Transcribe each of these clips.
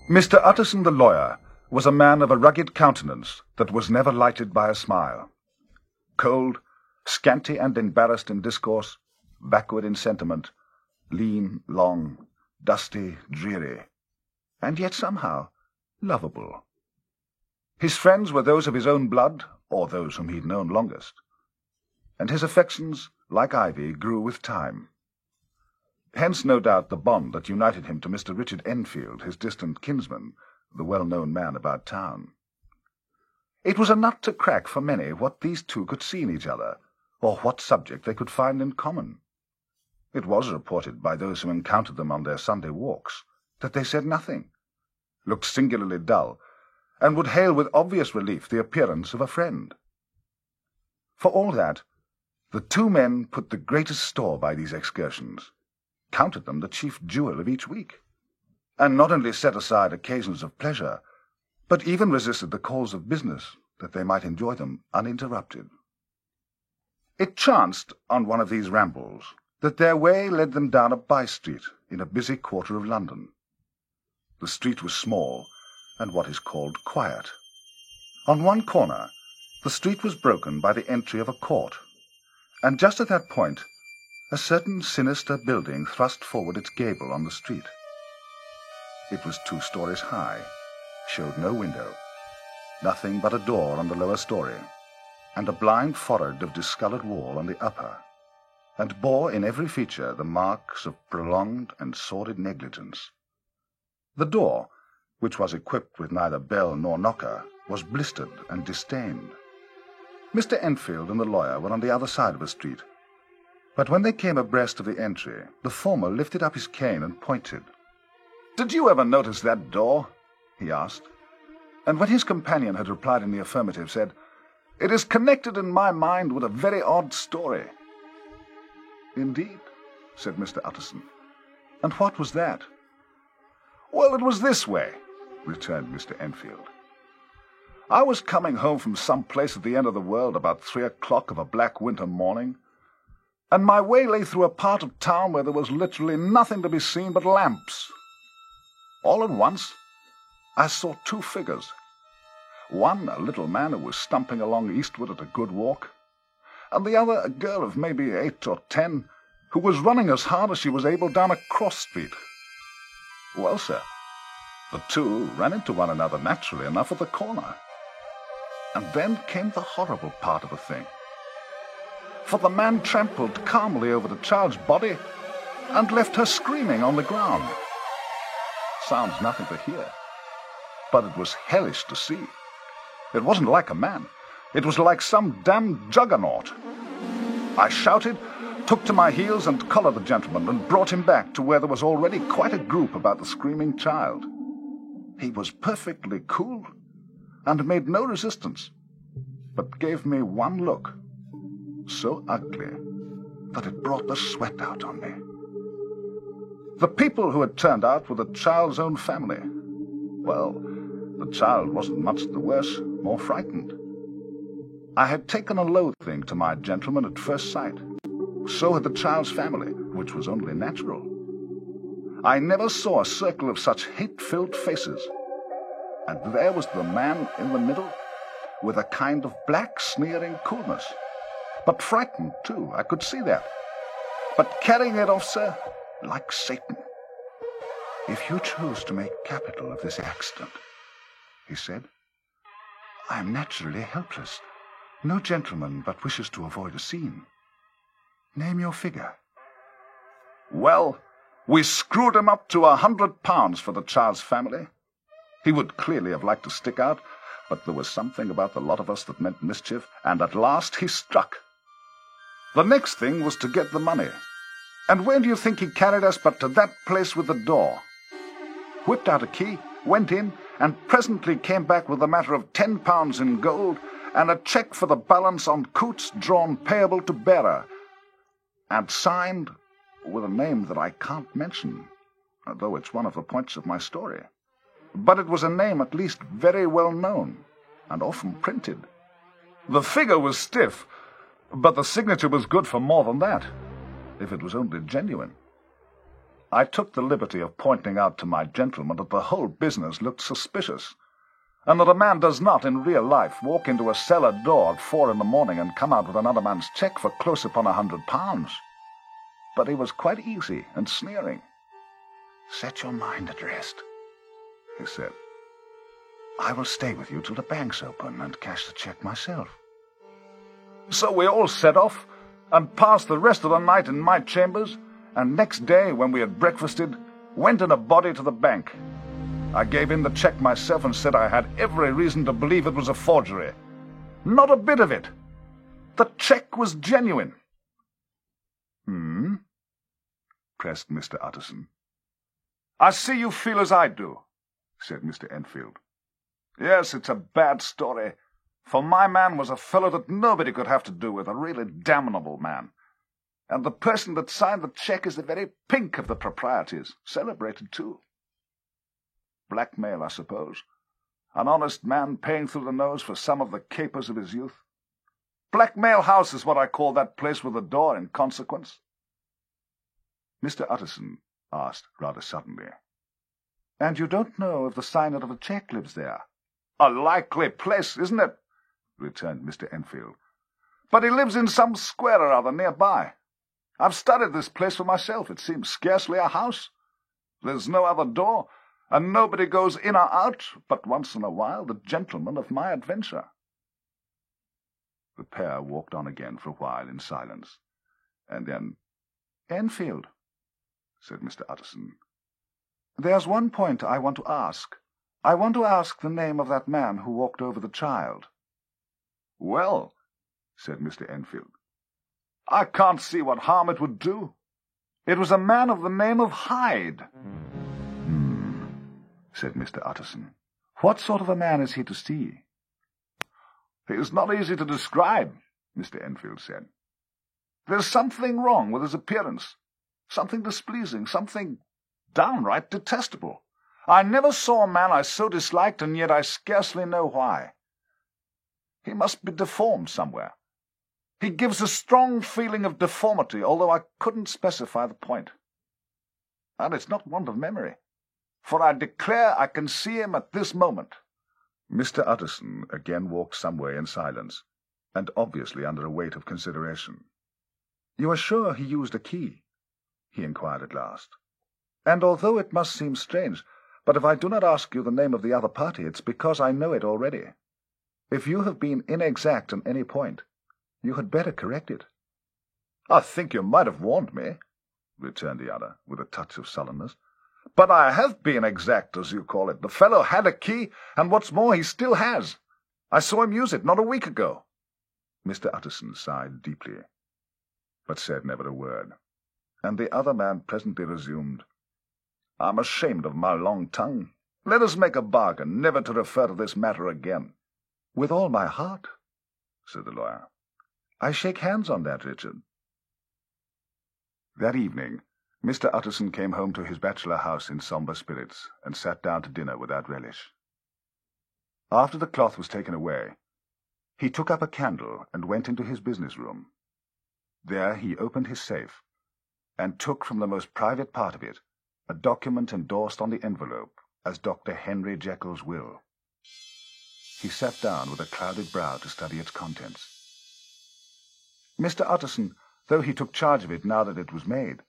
Mr. Utterson the lawyer was a man of a rugged countenance that was never lighted by a smile. Cold, scanty and embarrassed in discourse, backward in sentiment, lean, long, dusty, dreary, and yet somehow lovable. His friends were those of his own blood, or those whom he'd known longest, and his affections, like ivy, grew with time. Hence, no doubt, the bond that united him to Mr. Richard Enfield, his distant kinsman, the well-known man about town. It was a nut to crack for many what these two could see in each other, or what subject they could find in common. It was reported by those who encountered them on their Sunday walks that they said nothing, looked singularly dull, and would hail with obvious relief the appearance of a friend. For all that, the two men put the greatest store by these excursions, counted them the chief jewel of each week, and not only set aside occasions of pleasure, but even resisted the calls of business, that they might enjoy them uninterrupted. It chanced, on one of these rambles, that their way led them down a by-street in a busy quarter of London. The street was small, and what is called quiet. On one corner, the street was broken by the entry of a court, and just at that point, a certain sinister building thrust forward its gable on the street. It was 2 stories high, showed no window, nothing but a door on the lower story, and a blind forehead of discoloured wall on the upper, and bore in every feature the marks of prolonged and sordid negligence. The door, which was equipped with neither bell nor knocker, was blistered and disdained. Mr. Enfield and the lawyer were on the other side of the street, but when they came abreast of the entry, the former lifted up his cane and pointed. "Did you ever notice that door?" he asked, and when his companion had replied in the affirmative, said, "It is connected in my mind with a very odd story." "Indeed," said Mr. Utterson. "And what was that?" "Well, it was this way," returned Mr. Enfield. "I was coming home from some place at the end of the world about 3 o'clock of a black winter morning, and my way lay through a part of town where there was literally nothing to be seen but lamps. All at once, I saw 2 figures. One, a little man who was stumping along eastward at a good walk, and the other, a girl of maybe 8 or 10, who was running as hard as she was able down a cross street. Well, sir, the 2 ran into one another naturally enough at the corner. And then came the horrible part of the thing. For the man trampled calmly over the child's body and left her screaming on the ground. Sounds nothing to hear, but it was hellish to see. It wasn't like a man. It was like some damned juggernaut. I shouted, took to my heels and collared the gentleman and brought him back to where there was already quite a group about the screaming child. He was perfectly cool and made no resistance, but gave me one look, so ugly that it brought the sweat out on me. The people who had turned out were the child's own family. Well, the child wasn't much the worse, more frightened. I had taken a loathing to my gentleman at first sight. So had the child's family, which was only natural. I never saw a circle of such hate-filled faces. And there was the man in the middle, with a kind of black, sneering coolness. But frightened, too, I could see that. But carrying it off, sir, like Satan. "If you choose to make capital of this accident," he said, "I am naturally helpless. No gentleman but wishes to avoid a scene. Name your figure." Well, we screwed him up to £100 for the child's family. He would clearly have liked to stick out, but there was something about the lot of us that meant mischief, and at last he struck. The next thing was to get the money. And where do you think he carried us but to that place with the door? Whipped out a key, went in, and presently came back with a matter of £10 in gold and a cheque for the balance on Coots drawn payable to bearer, and signed with a name that I can't mention, though it's one of the points of my story. But it was a name at least very well known, and often printed. The figure was stiff, but the signature was good for more than that, if it was only genuine. I took the liberty of pointing out to my gentleman that the whole business looked suspicious, and that a man does not, in real life, walk into a cellar door at 4 a.m. and come out with another man's cheque for close upon £100. But he was quite easy and sneering. "Set your mind at rest," he said. "I will stay with you till the bank's open and cash the cheque myself." So we all set off and passed the rest of the night in my chambers, and next day, when we had breakfasted, went in a body to the bank. I gave in the cheque myself and said I had every reason to believe it was a forgery. Not a bit of it. The cheque was genuine. Pressed Mr. Utterson. "I see you feel as I do," said Mr. Enfield. "Yes, it's a bad story, for my man was a fellow that nobody could have to do with, a really damnable man. And the person that signed the cheque is the very pink of the proprieties, celebrated too. Blackmail, I suppose. An honest man paying through the nose for some of the capers of his youth. Blackmail House is what I call that place with the door, in consequence." Mr. Utterson asked rather suddenly, "And you don't know if the signer of the cheque lives there?" "A likely place, isn't it?" returned Mr. Enfield. "But he lives in some square or other nearby. I've studied this place for myself. It seems scarcely a house. There's no other door, and nobody goes in or out but once in a while the gentleman of my adventure." The pair walked on again for a while in silence, and then, "Enfield," said Mr. Utterson, "there's one point I want to ask. I want to ask the name of that man who walked over the child." "Well," said Mr. Enfield, "I can't see what harm it would do. It was a man of the name of Hyde." Said Mr. Utterson. "What sort of a man is he to see?" "He is not easy to describe," Mr. Enfield said. "There's something wrong with his appearance, something displeasing, something downright detestable. I never saw a man I so disliked, and yet I scarcely know why. He must be deformed somewhere. He gives a strong feeling of deformity, although I couldn't specify the point. And it's not want of memory, for I declare I can see him at this moment." Mr. Utterson again walked some way in silence, and obviously under a weight of consideration. "You are sure he used a key?" he inquired at last. "And although it must seem strange, but if I do not ask you the name of the other party, it's because I know it already. If you have been inexact on any point, you had better correct it." "I think you might have warned me," returned the other, with a touch of sullenness. "But I have been exact, as you call it. The fellow had a key, and what's more, he still has. I saw him use it not a week ago." Mr. Utterson sighed deeply, but said never a word, and the other man presently resumed, "I'm ashamed of my long tongue. Let us make a bargain never to refer to this matter again." "With all my heart," said the lawyer. "I shake hands on that, Richard." That evening, Mr. Utterson came home to his bachelor house in sombre spirits, and sat down to dinner without relish. After the cloth was taken away, he took up a candle and went into his business room. There he opened his safe, and took from the most private part of it a document endorsed on the envelope as Dr. Henry Jekyll's will. He sat down with a clouded brow to study its contents. Mr. Utterson, though he took charge of it now that it was made,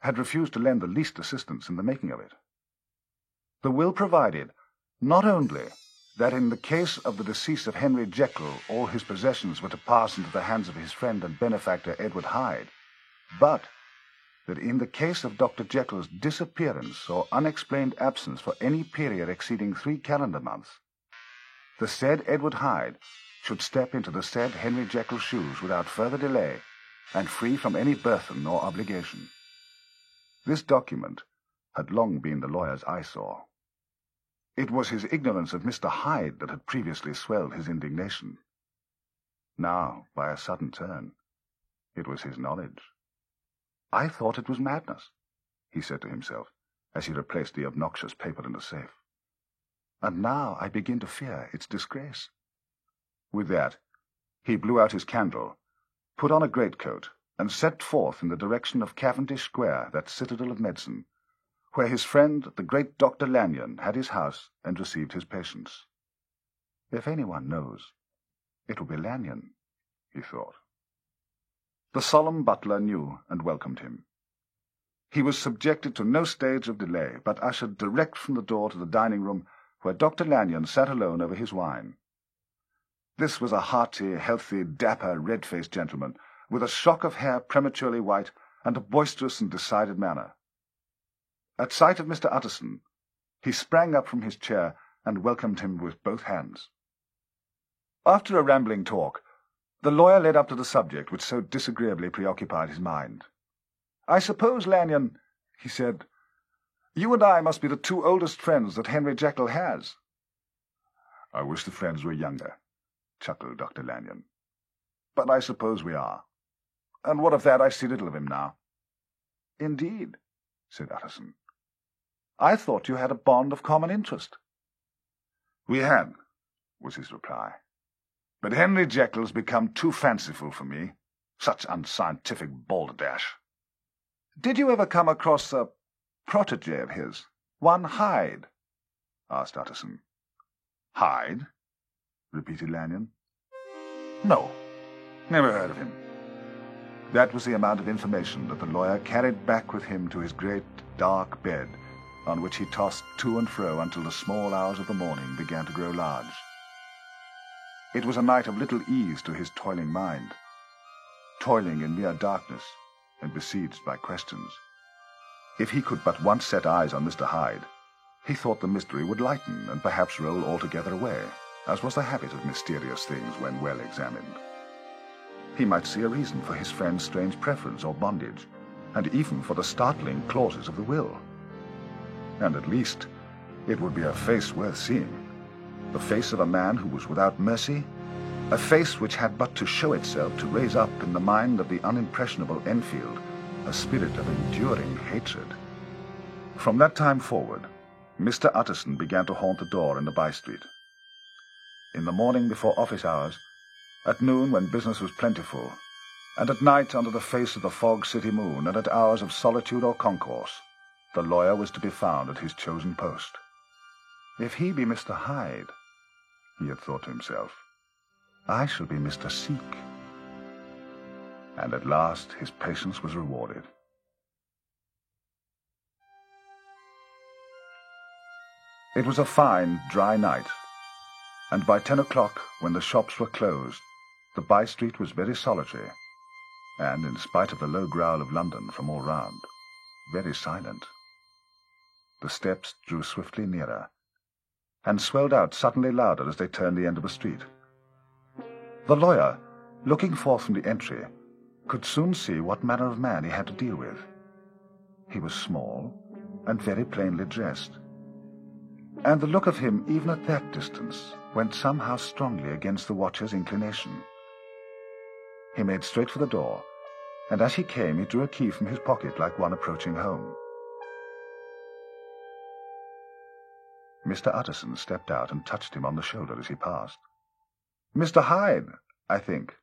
had refused to lend the least assistance in the making of it. The will provided not only that in the case of the decease of Henry Jekyll all his possessions were to pass into the hands of his friend and benefactor Edward Hyde, but that in the case of Dr. Jekyll's disappearance or unexplained absence for any period exceeding 3 calendar months, the said Edward Hyde should step into the said Henry Jekyll's shoes without further delay, and free from any burthen or obligation. This document had long been the lawyer's eyesore. It was his ignorance of Mr. Hyde that had previously swelled his indignation. Now, by a sudden turn, it was his knowledge. "I thought it was madness," he said to himself, as he replaced the obnoxious paper in the safe. "And now I begin to fear its disgrace." With that, he blew out his candle, put on a greatcoat, and set forth in the direction of Cavendish Square, that citadel of medicine, where his friend, the great Dr. Lanyon, had his house and received his patients. If anyone knows, it will be Lanyon, he thought. The solemn butler knew and welcomed him. He was subjected to no stage of delay, but ushered direct from the door to the dining-room, where Dr. Lanyon sat alone over his wine. This was a hearty, healthy, dapper, red-faced gentleman, with a shock of hair prematurely white, and a boisterous and decided manner. At sight of Mr. Utterson, he sprang up from his chair and welcomed him with both hands. After a rambling talk, the lawyer led up to the subject which so disagreeably preoccupied his mind. "I suppose, Lanyon," he said, "you and I must be the two oldest friends that Henry Jekyll has." "I wish the friends were younger," chuckled Dr. Lanyon. "But I suppose we are. And what of that? I see little of him now." "Indeed," said Utterson. "I thought you had a bond of common interest." "We had," was his reply. "But Henry Jekyll's become too fanciful for me. Such unscientific balderdash." "Did you ever come across a protege of his, one Hyde?" asked Utterson. "Hyde?" repeated Lanyon. "No, never heard of him." That was the amount of information that the lawyer carried back with him to his great, dark bed, on which he tossed to and fro until the small hours of the morning began to grow large. It was a night of little ease to his toiling mind, toiling in mere darkness and besieged by questions. If he could but once set eyes on Mr. Hyde, he thought the mystery would lighten and perhaps roll altogether away, as was the habit of mysterious things when well examined. He might see a reason for his friend's strange preference or bondage, and even for the startling clauses of the will. And at least it would be a face worth seeing, the face of a man who was without mercy, a face which had but to show itself to raise up in the mind of the unimpressionable Enfield a spirit of enduring hatred. From that time forward, Mr. Utterson began to haunt the door in the by-street. In the morning before office hours, at noon when business was plentiful, and at night under the face of the fog city moon, and at hours of solitude or concourse, the lawyer was to be found at his chosen post. If he be Mr. Hyde, he had thought to himself, I shall be Mr. Seek. And at last his patience was rewarded. It was a fine, dry night, and by 10 o'clock, when the shops were closed, the by-street was very solitary, and, in spite of the low growl of London from all round, very silent. The steps drew swiftly nearer, and swelled out suddenly louder as they turned the end of a street. The lawyer, looking forth from the entry, could soon see what manner of man he had to deal with. He was small, and very plainly dressed, and the look of him, even at that distance, went somehow strongly against the watcher's inclination. He made straight for the door, and as he came he drew a key from his pocket like one approaching home. Mr. Utterson stepped out and touched him on the shoulder as he passed. "Mr. Hyde, I think."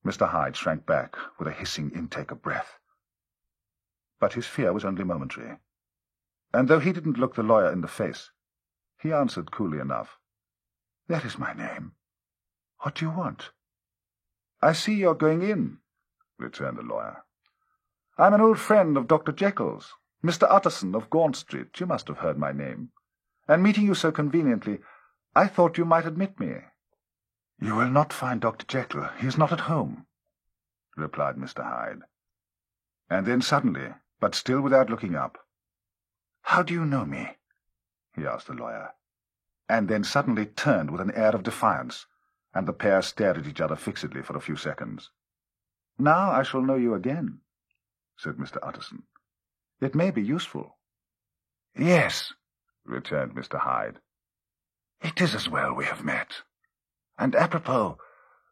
Mr. Hyde shrank back with a hissing intake of breath. But his fear was only momentary, and though he didn't look the lawyer in the face, he answered coolly enough, "That is my name. What do you want?" "I see you're going in," returned the lawyer. "I'm an old friend of Dr. Jekyll's, Mr. Utterson of Gaunt Street. You must have heard my name. And meeting you so conveniently, I thought you might admit me." "You will not find Dr. Jekyll. He is not at home," replied Mr. Hyde. And then suddenly, but still without looking up, "How do you know me?" he asked the lawyer, and then suddenly turned with an air of defiance, and the pair stared at each other fixedly for a few seconds. "Now I shall know you again," said Mr. Utterson. "It may be useful." "Yes," returned Mr. Hyde. "It is as well we have met. And apropos,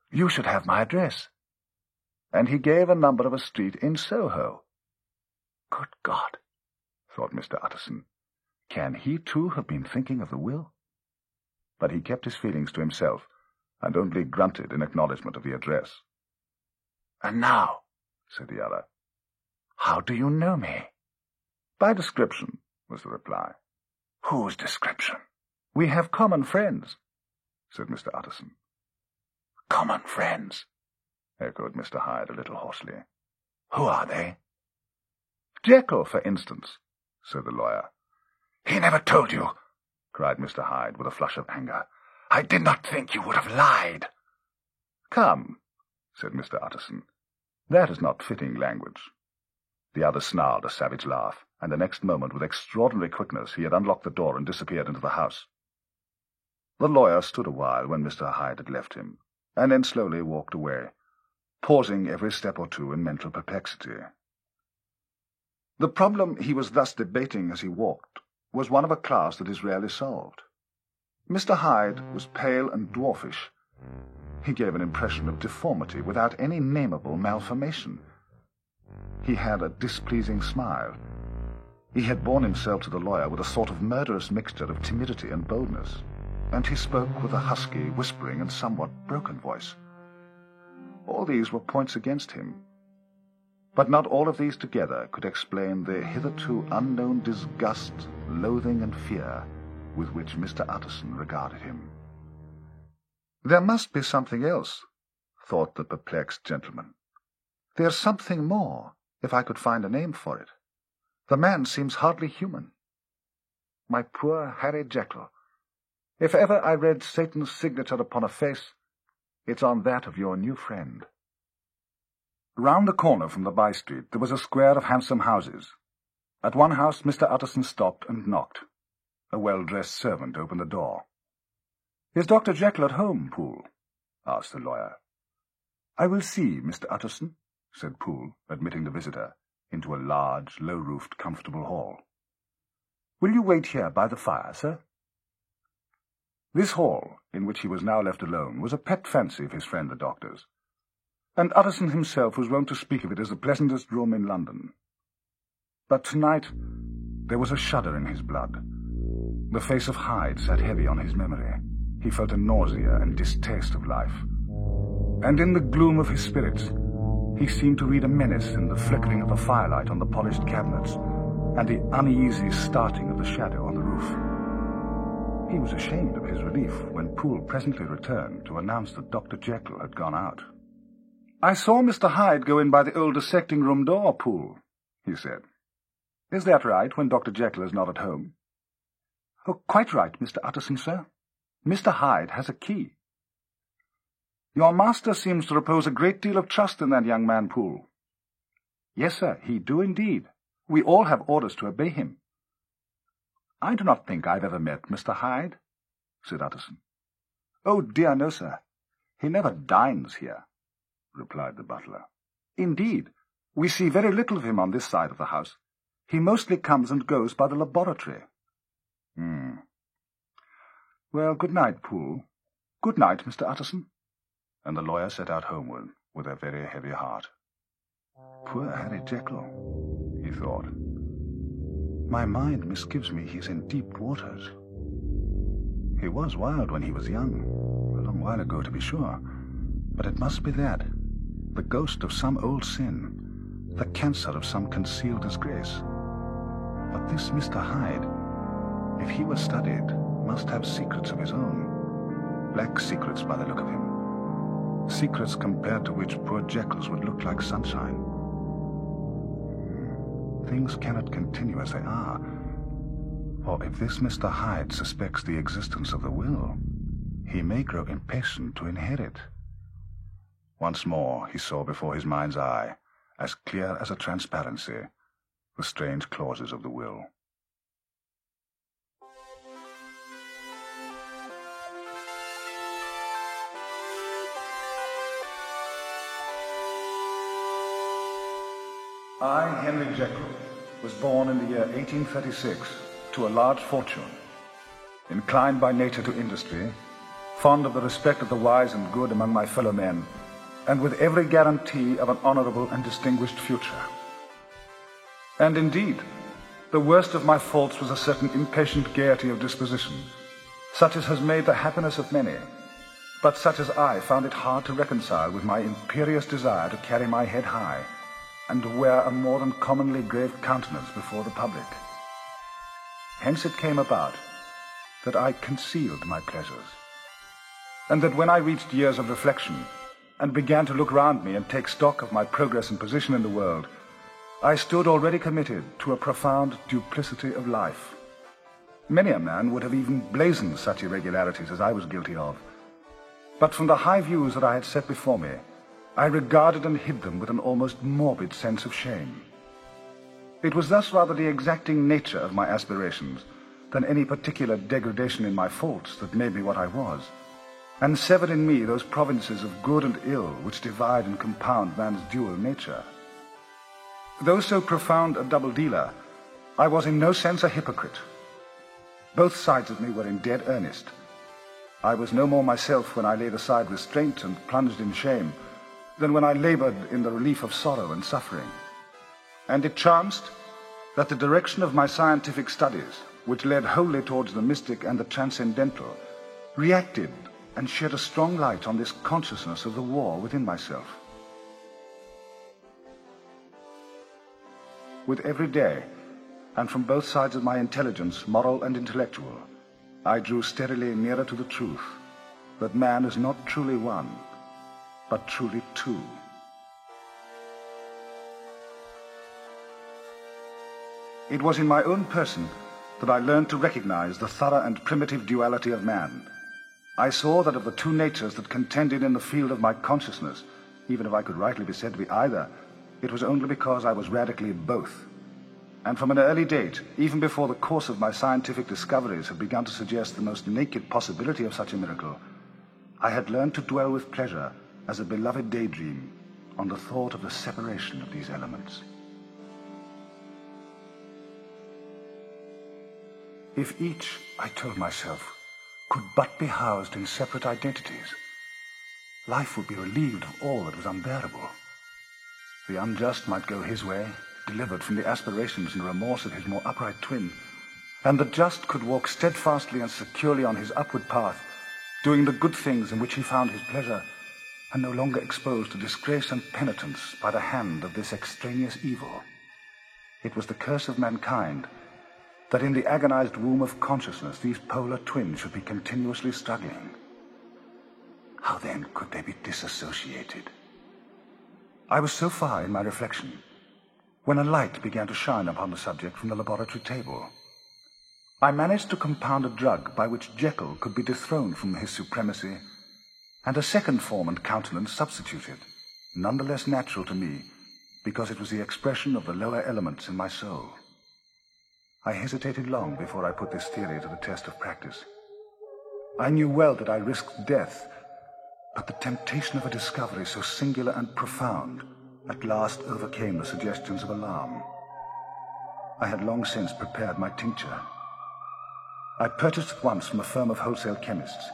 you should have my address." And he gave a number of a street in Soho. Good God, thought Mr. Utterson, can he too have been thinking of the will? But he kept his feelings to himself, and only grunted in acknowledgment of the address. "And now," said the other, "how do you know me?" "By description," was the reply. "Whose description?" "We have common friends," said Mr. Utterson. "Common friends," echoed Mr. Hyde a little hoarsely. "Who are they?" "Jekyll, for instance," said the lawyer. "He never told you," cried Mr. Hyde with a flush of anger. "I did not think you would have lied." "Come," said Mr. Utterson. "That is not fitting language." The other snarled a savage laugh, and the next moment, with extraordinary quickness, he had unlocked the door and disappeared into the house. The lawyer stood a while when Mr. Hyde had left him, and then slowly walked away, pausing every step or two in mental perplexity. The problem he was thus debating as he walked was one of a class that is rarely solved. Mr. Hyde was pale and dwarfish. He gave an impression of deformity without any nameable malformation. He had a displeasing smile. He had borne himself to the lawyer with a sort of murderous mixture of timidity and boldness, and he spoke with a husky, whispering, and somewhat broken voice. All these were points against him, but not all of these together could explain the hitherto unknown disgust, loathing, and fear with which Mr. Utterson regarded him. "There must be something else," thought the perplexed gentleman. "There's something more, if I could find a name for it. The man seems hardly human. My poor Harry Jekyll, if ever I read Satan's signature upon a face, it's on that of your new friend." Round the corner from the by-street there was a square of handsome houses. At one house Mr. Utterson stopped and knocked. A well-dressed servant opened the door. "Is Dr. Jekyll at home, Poole?" asked the lawyer. "I will see Mr. Utterson," said Poole, admitting the visitor into a large, low-roofed, comfortable hall. "Will you wait here by the fire, sir?" This hall, in which he was now left alone, was a pet fancy of his friend the doctor's, and Utterson himself was wont to speak of it as the pleasantest room in London. But tonight there was a shudder in his blood. The face of Hyde sat heavy on his memory. He felt a nausea and distaste of life, and in the gloom of his spirits he seemed to read a menace in the flickering of the firelight on the polished cabinets and the uneasy starting of the shadow on the roof. He was ashamed of his relief when Poole presently returned to announce that Dr. Jekyll had gone out. "I saw Mr. Hyde go in by the old dissecting-room door, Poole," he said. "Is that right, when Dr. Jekyll is not at home?" "Oh, quite right, Mr. Utterson, sir. Mr. Hyde has a key." "Your master seems to repose a great deal of trust in that young man, Poole." "Yes, sir, he do indeed. We all have orders to obey him." "I do not think I've ever met Mr. Hyde," said Utterson. "Oh, dear, no, sir. He never dines here," replied the butler. "Indeed, we see very little of him on this side of the house. He mostly comes and goes by the laboratory." "Well, good night, Poole." "Good night, Mr. Utterson." And the lawyer set out homeward with a very heavy heart. "Poor Harry Jekyll," he thought. "My mind misgives me he's in deep waters. He was wild when he was young, a long while ago to be sure, but it must be that, the ghost of some old sin, the cancer of some concealed disgrace. But this Mr. Hyde, if he were studied, must have secrets of his own, black secrets by the look of him, secrets compared to which poor Jekyll's would look like sunshine. Things cannot continue as they are, for if this Mr. Hyde suspects the existence of the will, he may grow impatient to inherit." Once more he saw before his mind's eye, as clear as a transparency, the strange clauses of the will. I, Henry Jekyll, was born in the year 1836 to a large fortune, inclined by nature to industry, fond of the respect of the wise and good among my fellow men, and with every guarantee of an honorable and distinguished future. And indeed, the worst of my faults was a certain impatient gaiety of disposition, such as has made the happiness of many, but such as I found it hard to reconcile with my imperious desire to carry my head high, and to wear a more than commonly grave countenance before the public. Hence it came about that I concealed my pleasures, and that when I reached years of reflection and began to look round me and take stock of my progress and position in the world, I stood already committed to a profound duplicity of life. Many a man would have even blazoned such irregularities as I was guilty of, but from the high views that I had set before me, I regarded and hid them with an almost morbid sense of shame. It was thus rather the exacting nature of my aspirations than any particular degradation in my faults that made me what I was, and severed in me those provinces of good and ill which divide and compound man's dual nature. Though so profound a double-dealer, I was in no sense a hypocrite. Both sides of me were in dead earnest. I was no more myself when I laid aside restraint and plunged in shame than when I labored in the relief of sorrow and suffering. And it chanced that the direction of my scientific studies, which led wholly towards the mystic and the transcendental, reacted and shed a strong light on this consciousness of the war within myself. With every day, and from both sides of my intelligence, moral and intellectual, I drew steadily nearer to the truth that man is not truly one, but truly two. It was in my own person that I learned to recognize the thorough and primitive duality of man. I saw that of the two natures that contended in the field of my consciousness, even if I could rightly be said to be either, it was only because I was radically both. And from an early date, even before the course of my scientific discoveries had begun to suggest the most naked possibility of such a miracle, I had learned to dwell with pleasure as a beloved daydream on the thought of the separation of these elements. If each, I told myself, could but be housed in separate identities, life would be relieved of all that was unbearable. The unjust might go his way, delivered from the aspirations and remorse of his more upright twin, and the just could walk steadfastly and securely on his upward path, doing the good things in which he found his pleasure, and no longer exposed to disgrace and penitence by the hand of this extraneous evil. It was the curse of mankind that in the agonized womb of consciousness these polar twins should be continuously struggling. How then could they be disassociated? I was so far in my reflection when a light began to shine upon the subject from the laboratory table. I managed to compound a drug by which Jekyll could be dethroned from his supremacy, and a second form and countenance substituted, none the less natural to me, because it was the expression of the lower elements in my soul. I hesitated long before I put this theory to the test of practice. I knew well that I risked death, but the temptation of a discovery so singular and profound at last overcame the suggestions of alarm. I had long since prepared my tincture. I purchased at once from a firm of wholesale chemists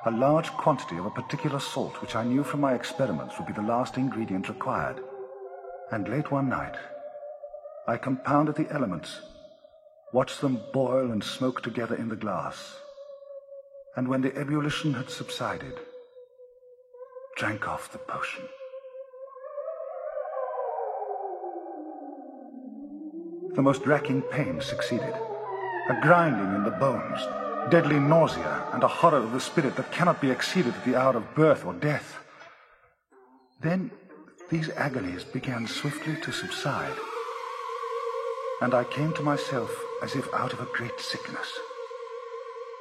a large quantity of a particular salt which I knew from my experiments would be the last ingredient required. And late one night, I compounded the elements, watched them boil and smoke together in the glass, and when the ebullition had subsided, drank off the potion. The most racking pain succeeded, a grinding in the bones, deadly nausea, and a horror of the spirit that cannot be exceeded at the hour of birth or death. Then these agonies began swiftly to subside, and I came to myself as if out of a great sickness.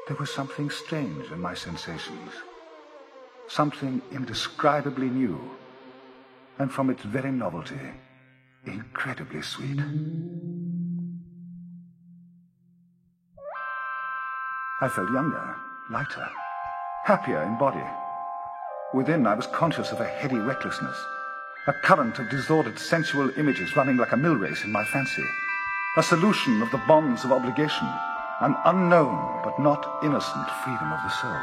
There was something strange in my sensations, something indescribably new, and from its very novelty, incredibly sweet. I felt younger, lighter, happier in body. Within, I was conscious of a heady recklessness, a current of disordered sensual images running like a mill race in my fancy, a solution of the bonds of obligation, an unknown but not innocent freedom of the soul.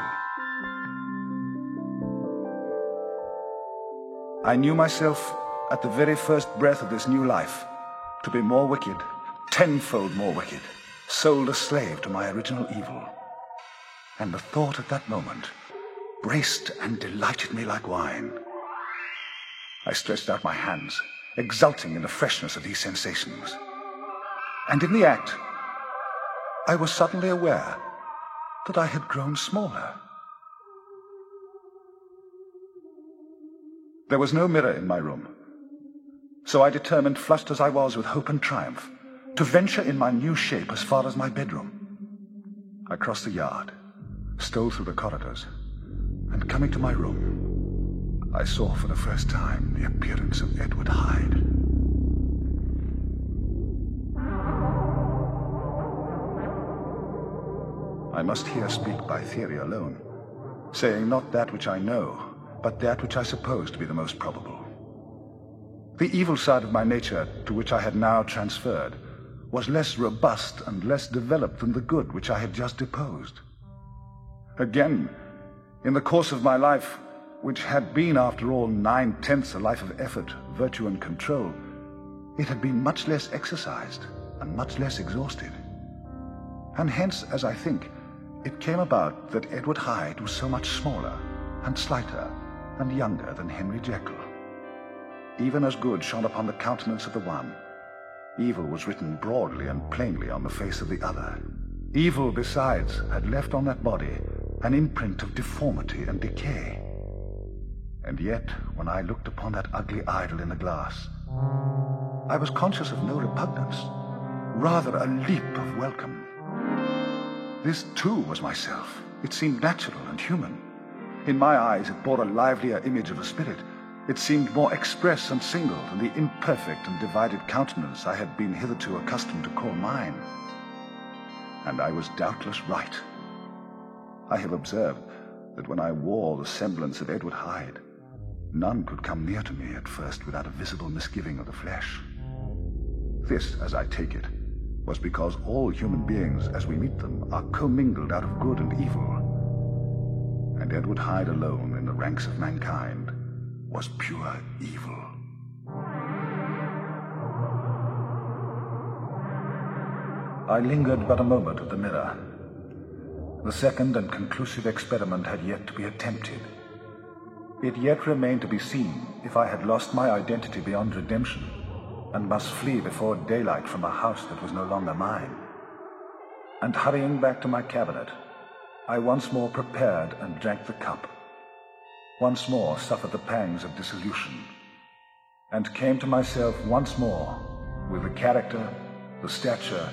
I knew myself at the very first breath of this new life to be more wicked, tenfold more wicked, sold a slave to my original evil. And the thought at that moment braced and delighted me like wine. I stretched out my hands exulting in the freshness of these sensations. And in the act, I was suddenly aware that I had grown smaller. There was no mirror in my room, so I determined, flushed as I was with hope and triumph, to venture in my new shape as far as my bedroom. I crossed the yard, stole through the corridors, and coming to my room, I saw for the first time the appearance of Edward Hyde. I must here speak by theory alone, saying not that which I know, but that which I suppose to be the most probable. The evil side of my nature, to which I had now transferred, was less robust and less developed than the good which I had just deposed. Again, in the course of my life, which had been, after all, 9/10 a life of effort, virtue, and control, it had been much less exercised and much less exhausted. And hence, as I think, it came about that Edward Hyde was so much smaller and slighter and younger than Henry Jekyll. Even as good shone upon the countenance of the one, evil was written broadly and plainly on the face of the other. Evil, besides, had left on that body an imprint of deformity and decay. And yet, when I looked upon that ugly idol in the glass, I was conscious of no repugnance, rather a leap of welcome. This, too, was myself. It seemed natural and human. In my eyes, it bore a livelier image of a spirit. It seemed more express and single than the imperfect and divided countenance I had been hitherto accustomed to call mine. And I was doubtless right. I have observed that when I wore the semblance of Edward Hyde, none could come near to me at first without a visible misgiving of the flesh. This, as I take it, was because all human beings, as we meet them, are commingled out of good and evil. And Edward Hyde alone, in the ranks of mankind, was pure evil. I lingered but a moment at the mirror. The second and conclusive experiment had yet to be attempted. It yet remained to be seen if I had lost my identity beyond redemption, and must flee before daylight from a house that was no longer mine. And hurrying back to my cabinet, I once more prepared and drank the cup, once more suffered the pangs of dissolution, and came to myself once more with the character, the stature,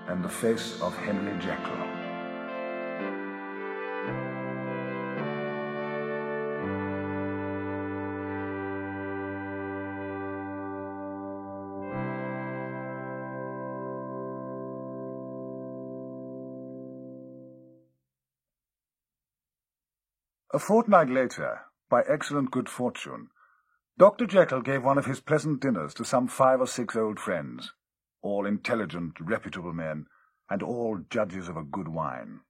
and the face of Henry Jekyll. A fortnight later, by excellent good fortune, Dr. Jekyll gave one of his pleasant dinners to some 5 or 6 old friends, all intelligent, reputable men, and all judges of a good wine.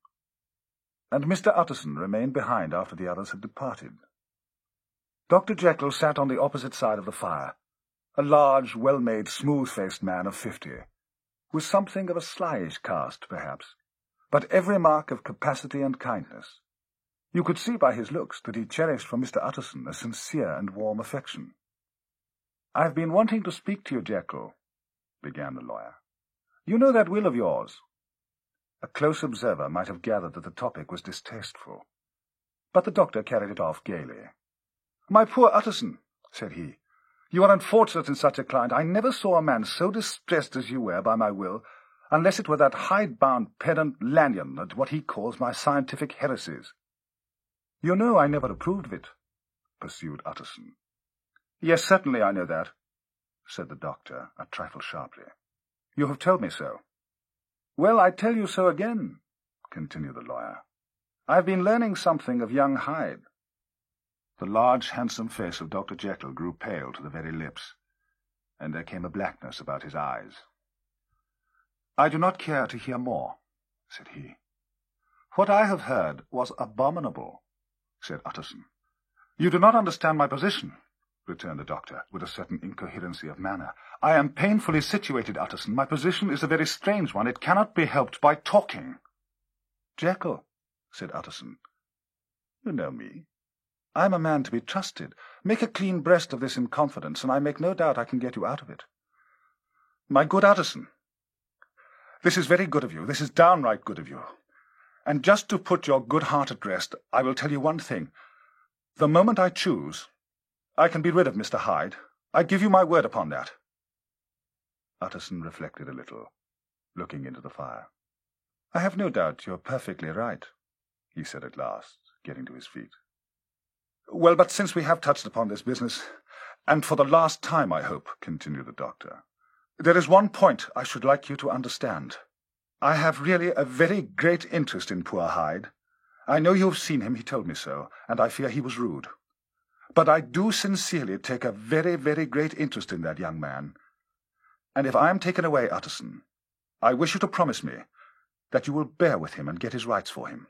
And Mr. Utterson remained behind after the others had departed. Dr. Jekyll sat on the opposite side of the fire, a large, well-made, smooth-faced man of 50, with something of a slyish cast, perhaps, but every mark of capacity and kindness. You could see by his looks that he cherished for Mr. Utterson a sincere and warm affection. "I've been wanting to speak to you, Jekyll," began the lawyer. "You know that will of yours." A close observer might have gathered that the topic was distasteful, but the doctor carried it off gaily. "My poor Utterson," said he, "you are unfortunate in such a client. I never saw a man so distressed as you were by my will, unless it were that hide-bound pedant Lanyon at what he calls my scientific heresies." "You know I never approved of it," pursued Utterson. "Yes, certainly I know that," said the doctor, a trifle sharply. "You have told me so." "Well, I tell you so again," continued the lawyer. "I've been learning something of young Hyde." The large, handsome face of Dr. Jekyll grew pale to the very lips, and there came a blackness about his eyes. "I do not care to hear more," said he. "What I have heard was abominable," said Utterson. "You do not understand my position," returned the doctor, with a certain incoherency of manner. "I am painfully situated, Utterson. My position is a very strange one. It cannot be helped by talking." "Jekyll," said Utterson, "you know me. I am a man to be trusted. Make a clean breast of this in confidence, and I make no doubt I can get you out of it. My good Utterson, this is very good of you. This is downright good of you. And just to put your good heart at rest, I will tell you one thing. The moment I choose, I can be rid of Mr. Hyde. I give you my word upon that. Utterson reflected a little, looking into the fire. I have no doubt you're perfectly right, he said at last, getting to his feet. Well, but since we have touched upon this business, and for the last time, I hope, continued the doctor, there is one point I should like you to understand. I have really a very great interest in poor Hyde. I know you have seen him, he told me so, and I fear he was rude. But I do sincerely take a very, very great interest in that young man. And if I am taken away, Utterson, I wish you to promise me that you will bear with him and get his rights for him.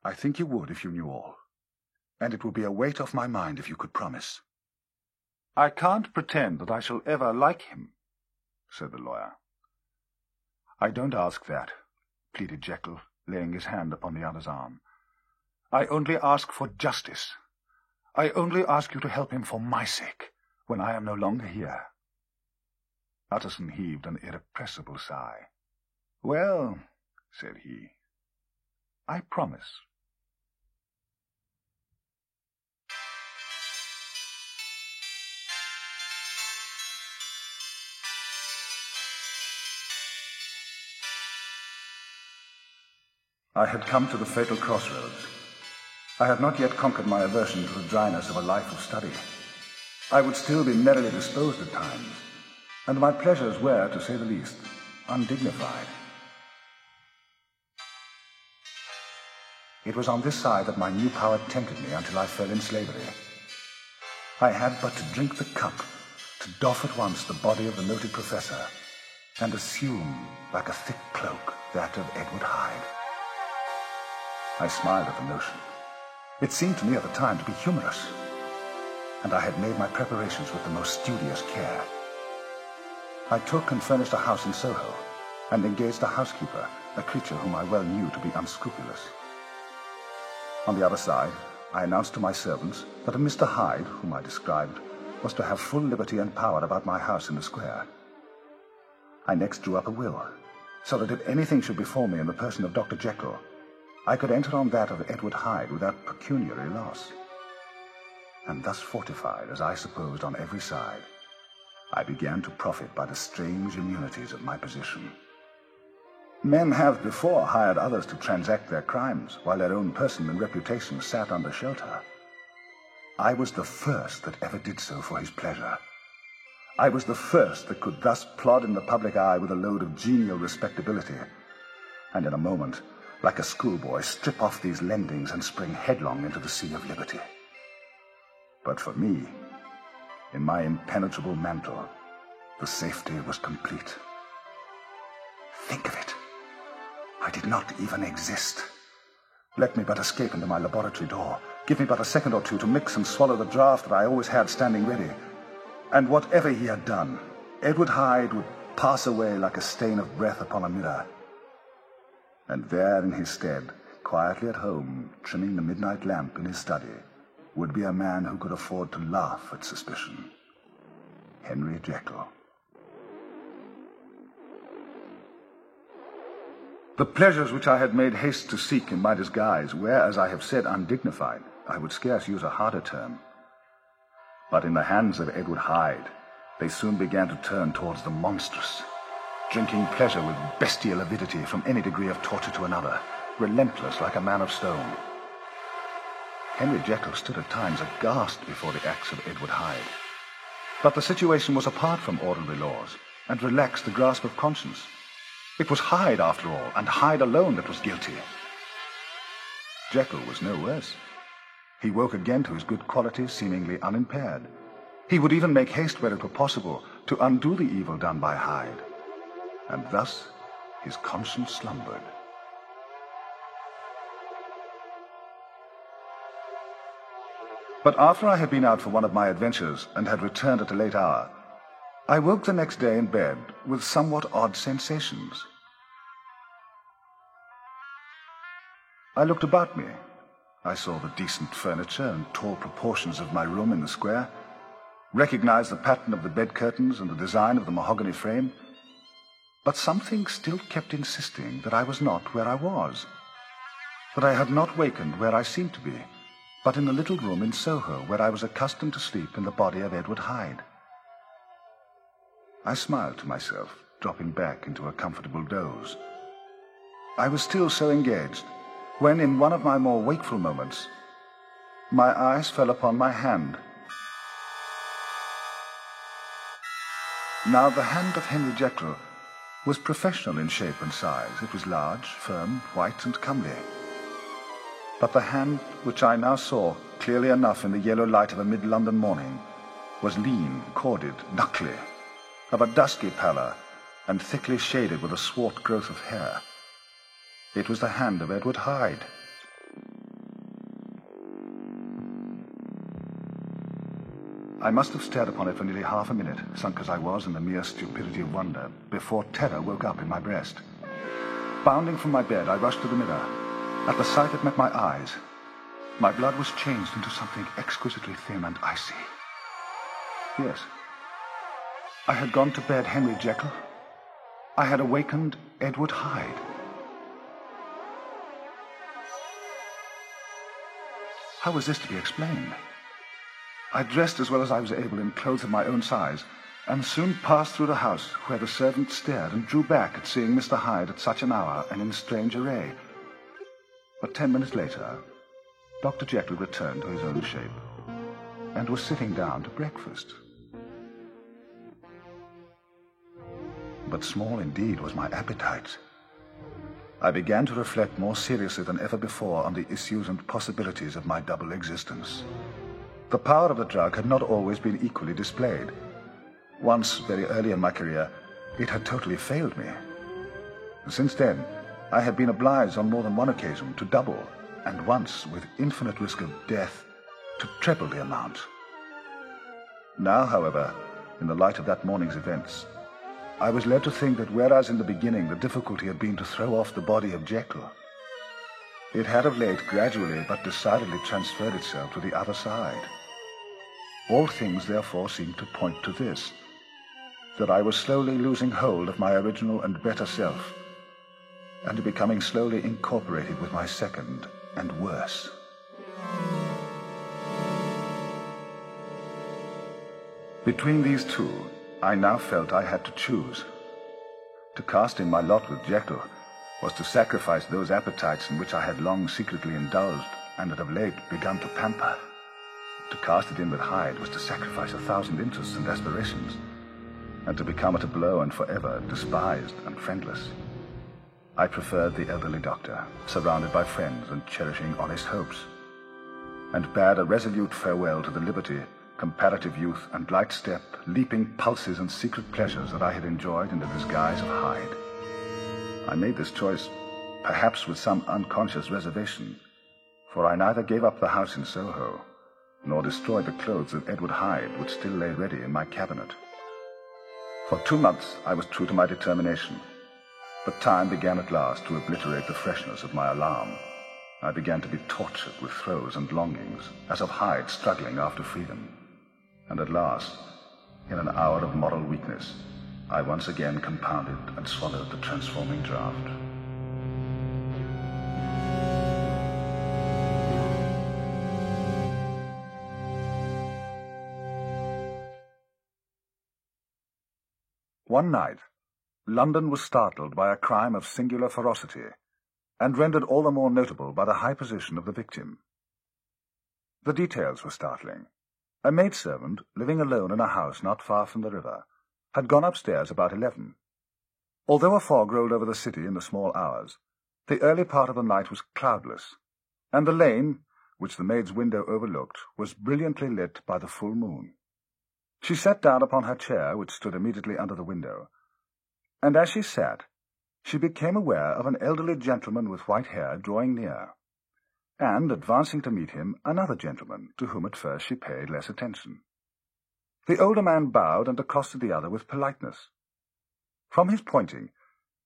I think you would if you knew all. And it would be a weight off my mind if you could promise. I can't pretend that I shall ever like him, said the lawyer. I don't ask that, pleaded Jekyll, laying his hand upon the other's arm. I only ask for justice. I only ask you to help him for my sake, when I am no longer here. Utterson heaved an irrepressible sigh. Well, said he, I promise. I had come to the fatal crossroads. I had not yet conquered my aversion to the dryness of a life of study. I would still be merrily disposed at times, and my pleasures were, to say the least, undignified. It was on this side that my new power tempted me until I fell in slavery. I had but to drink the cup, to doff at once the body of the noted professor, and assume, like a thick cloak, that of Edward Hyde. I smiled at the notion. It seemed to me at the time to be humorous, and I had made my preparations with the most studious care. I took and furnished a house in Soho, and engaged a housekeeper, a creature whom I well knew to be unscrupulous. On the other side, I announced to my servants that a Mr. Hyde, whom I described, was to have full liberty and power about my house in the square. I next drew up a will, so that if anything should befall me in the person of Dr. Jekyll, I could enter on that of Edward Hyde without pecuniary loss. And thus fortified, as I supposed, on every side, I began to profit by the strange immunities of my position. Men have before hired others to transact their crimes, while their own person and reputation sat under shelter. I was the first that ever did so for his pleasure. I was the first that could thus plod in the public eye with a load of genial respectability, and in a moment, like a schoolboy, strip off these lendings and spring headlong into the sea of liberty. But for me, in my impenetrable mantle, the safety was complete. Think of it. I did not even exist. Let me but escape into my laboratory door. Give me but a second or two to mix and swallow the draught that I always had standing ready. And whatever he had done, Edward Hyde would pass away like a stain of breath upon a mirror. And there in his stead, quietly at home, trimming the midnight lamp in his study, would be a man who could afford to laugh at suspicion. Henry Jekyll. The pleasures which I had made haste to seek in my disguise were, as I have said, undignified. I would scarce use a harder term. But in the hands of Edward Hyde, they soon began to turn towards the monstrous, drinking pleasure with bestial avidity from any degree of torture to another, relentless like a man of stone. Henry Jekyll stood at times aghast before the acts of Edward Hyde. But the situation was apart from ordinary laws, and relaxed the grasp of conscience. It was Hyde, after all, and Hyde alone that was guilty. Jekyll was no worse. He woke again to his good qualities, seemingly unimpaired. He would even make haste where it were possible to undo the evil done by Hyde. And thus his conscience slumbered. But after I had been out for one of my adventures and had returned at a late hour, I woke the next day in bed with somewhat odd sensations. I looked about me. I saw the decent furniture and tall proportions of my room in the square, recognized the pattern of the bed curtains and the design of the mahogany frame, but something still kept insisting that I was not where I was, that I had not wakened where I seemed to be, but in the little room in Soho where I was accustomed to sleep in the body of Edward Hyde. I smiled to myself, dropping back into a comfortable doze. I was still so engaged when, in one of my more wakeful moments, my eyes fell upon my hand. Now, the hand of Henry Jekyll was professional in shape and size. It was large, firm, white, and comely. But the hand which I now saw clearly enough in the yellow light of a mid-London morning was lean, corded, knuckly, of a dusky pallor, and thickly shaded with a swart growth of hair. It was the hand of Edward Hyde. I must have stared upon it for nearly half a minute, sunk as I was in the mere stupidity of wonder, before terror woke up in my breast. Bounding from my bed, I rushed to the mirror. At the sight that met my eyes, my blood was changed into something exquisitely thin and icy. Yes, I had gone to bed Henry Jekyll. I had awakened Edward Hyde. How was this to be explained? I dressed as well as I was able in clothes of my own size, and soon passed through the house, where the servant stared and drew back at seeing Mr. Hyde at such an hour and in strange array. But 10 minutes later, Dr. Jekyll returned to his own shape, and was sitting down to breakfast. But small indeed was my appetite. I began to reflect more seriously than ever before on the issues and possibilities of my double existence. The power of the drug had not always been equally displayed. Once, very early in my career, it had totally failed me. Since then, I had been obliged on more than one occasion to double, and once, with infinite risk of death, to treble the amount. Now, however, in the light of that morning's events, I was led to think that whereas in the beginning the difficulty had been to throw off the body of Jekyll, it had of late gradually but decidedly transferred itself to the other side. All things therefore seemed to point to this, that I was slowly losing hold of my original and better self, and becoming slowly incorporated with my second and worse. Between these two, I now felt I had to choose. To cast in my lot with Jekyll was to sacrifice those appetites in which I had long secretly indulged and had of late begun to pamper. To cast it in with Hyde was to sacrifice 1,000 interests and aspirations, and to become at a blow and forever despised and friendless. I preferred the elderly doctor, surrounded by friends and cherishing honest hopes, and bade a resolute farewell to the liberty, comparative youth, and light step, leaping pulses and secret pleasures that I had enjoyed in the disguise of Hyde. I made this choice, perhaps with some unconscious reservation, for I neither gave up the house in Soho, nor destroyed the clothes of Edward Hyde which still lay ready in my cabinet. For 2 months I was true to my determination, but time began at last to obliterate the freshness of my alarm. I began to be tortured with throes and longings, as of Hyde struggling after freedom. And at last, in an hour of moral weakness, I once again compounded and swallowed the transforming draught. One night, London was startled by a crime of singular ferocity, and rendered all the more notable by the high position of the victim. The details were startling. A maidservant, living alone in a house not far from the river, had gone upstairs about 11. Although a fog rolled over the city in the small hours, the early part of the night was cloudless, and the lane, which the maid's window overlooked, was brilliantly lit by the full moon. She sat down upon her chair, which stood immediately under the window, and as she sat, she became aware of an elderly gentleman with white hair drawing near, and, advancing to meet him, another gentleman, to whom at first she paid less attention. The older man bowed and accosted the other with politeness. From his pointing,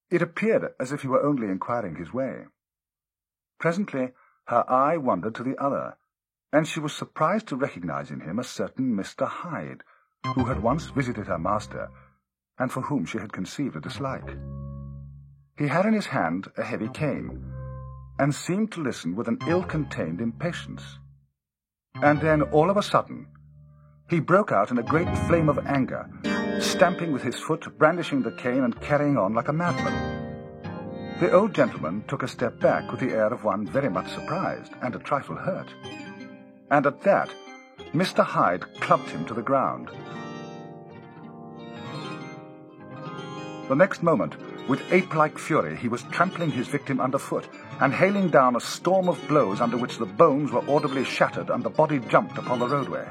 it appeared as if he were only inquiring his way. Presently, Her eye wandered to the other, and she was surprised to recognize in him a certain Mr. Hyde, who had once visited her master, and for whom she had conceived a dislike. He had in his hand a heavy cane, and seemed to listen with an ill-contained impatience. And then, all of a sudden, he broke out in a great flame of anger, stamping with his foot, brandishing the cane, and carrying on like a madman. The old gentleman took a step back with the air of one very much surprised and a trifle hurt. And at that, Mr. Hyde clubbed him to the ground. The next moment, with ape-like fury, he was trampling his victim underfoot and hailing down a storm of blows under which the bones were audibly shattered and the body jumped upon the roadway.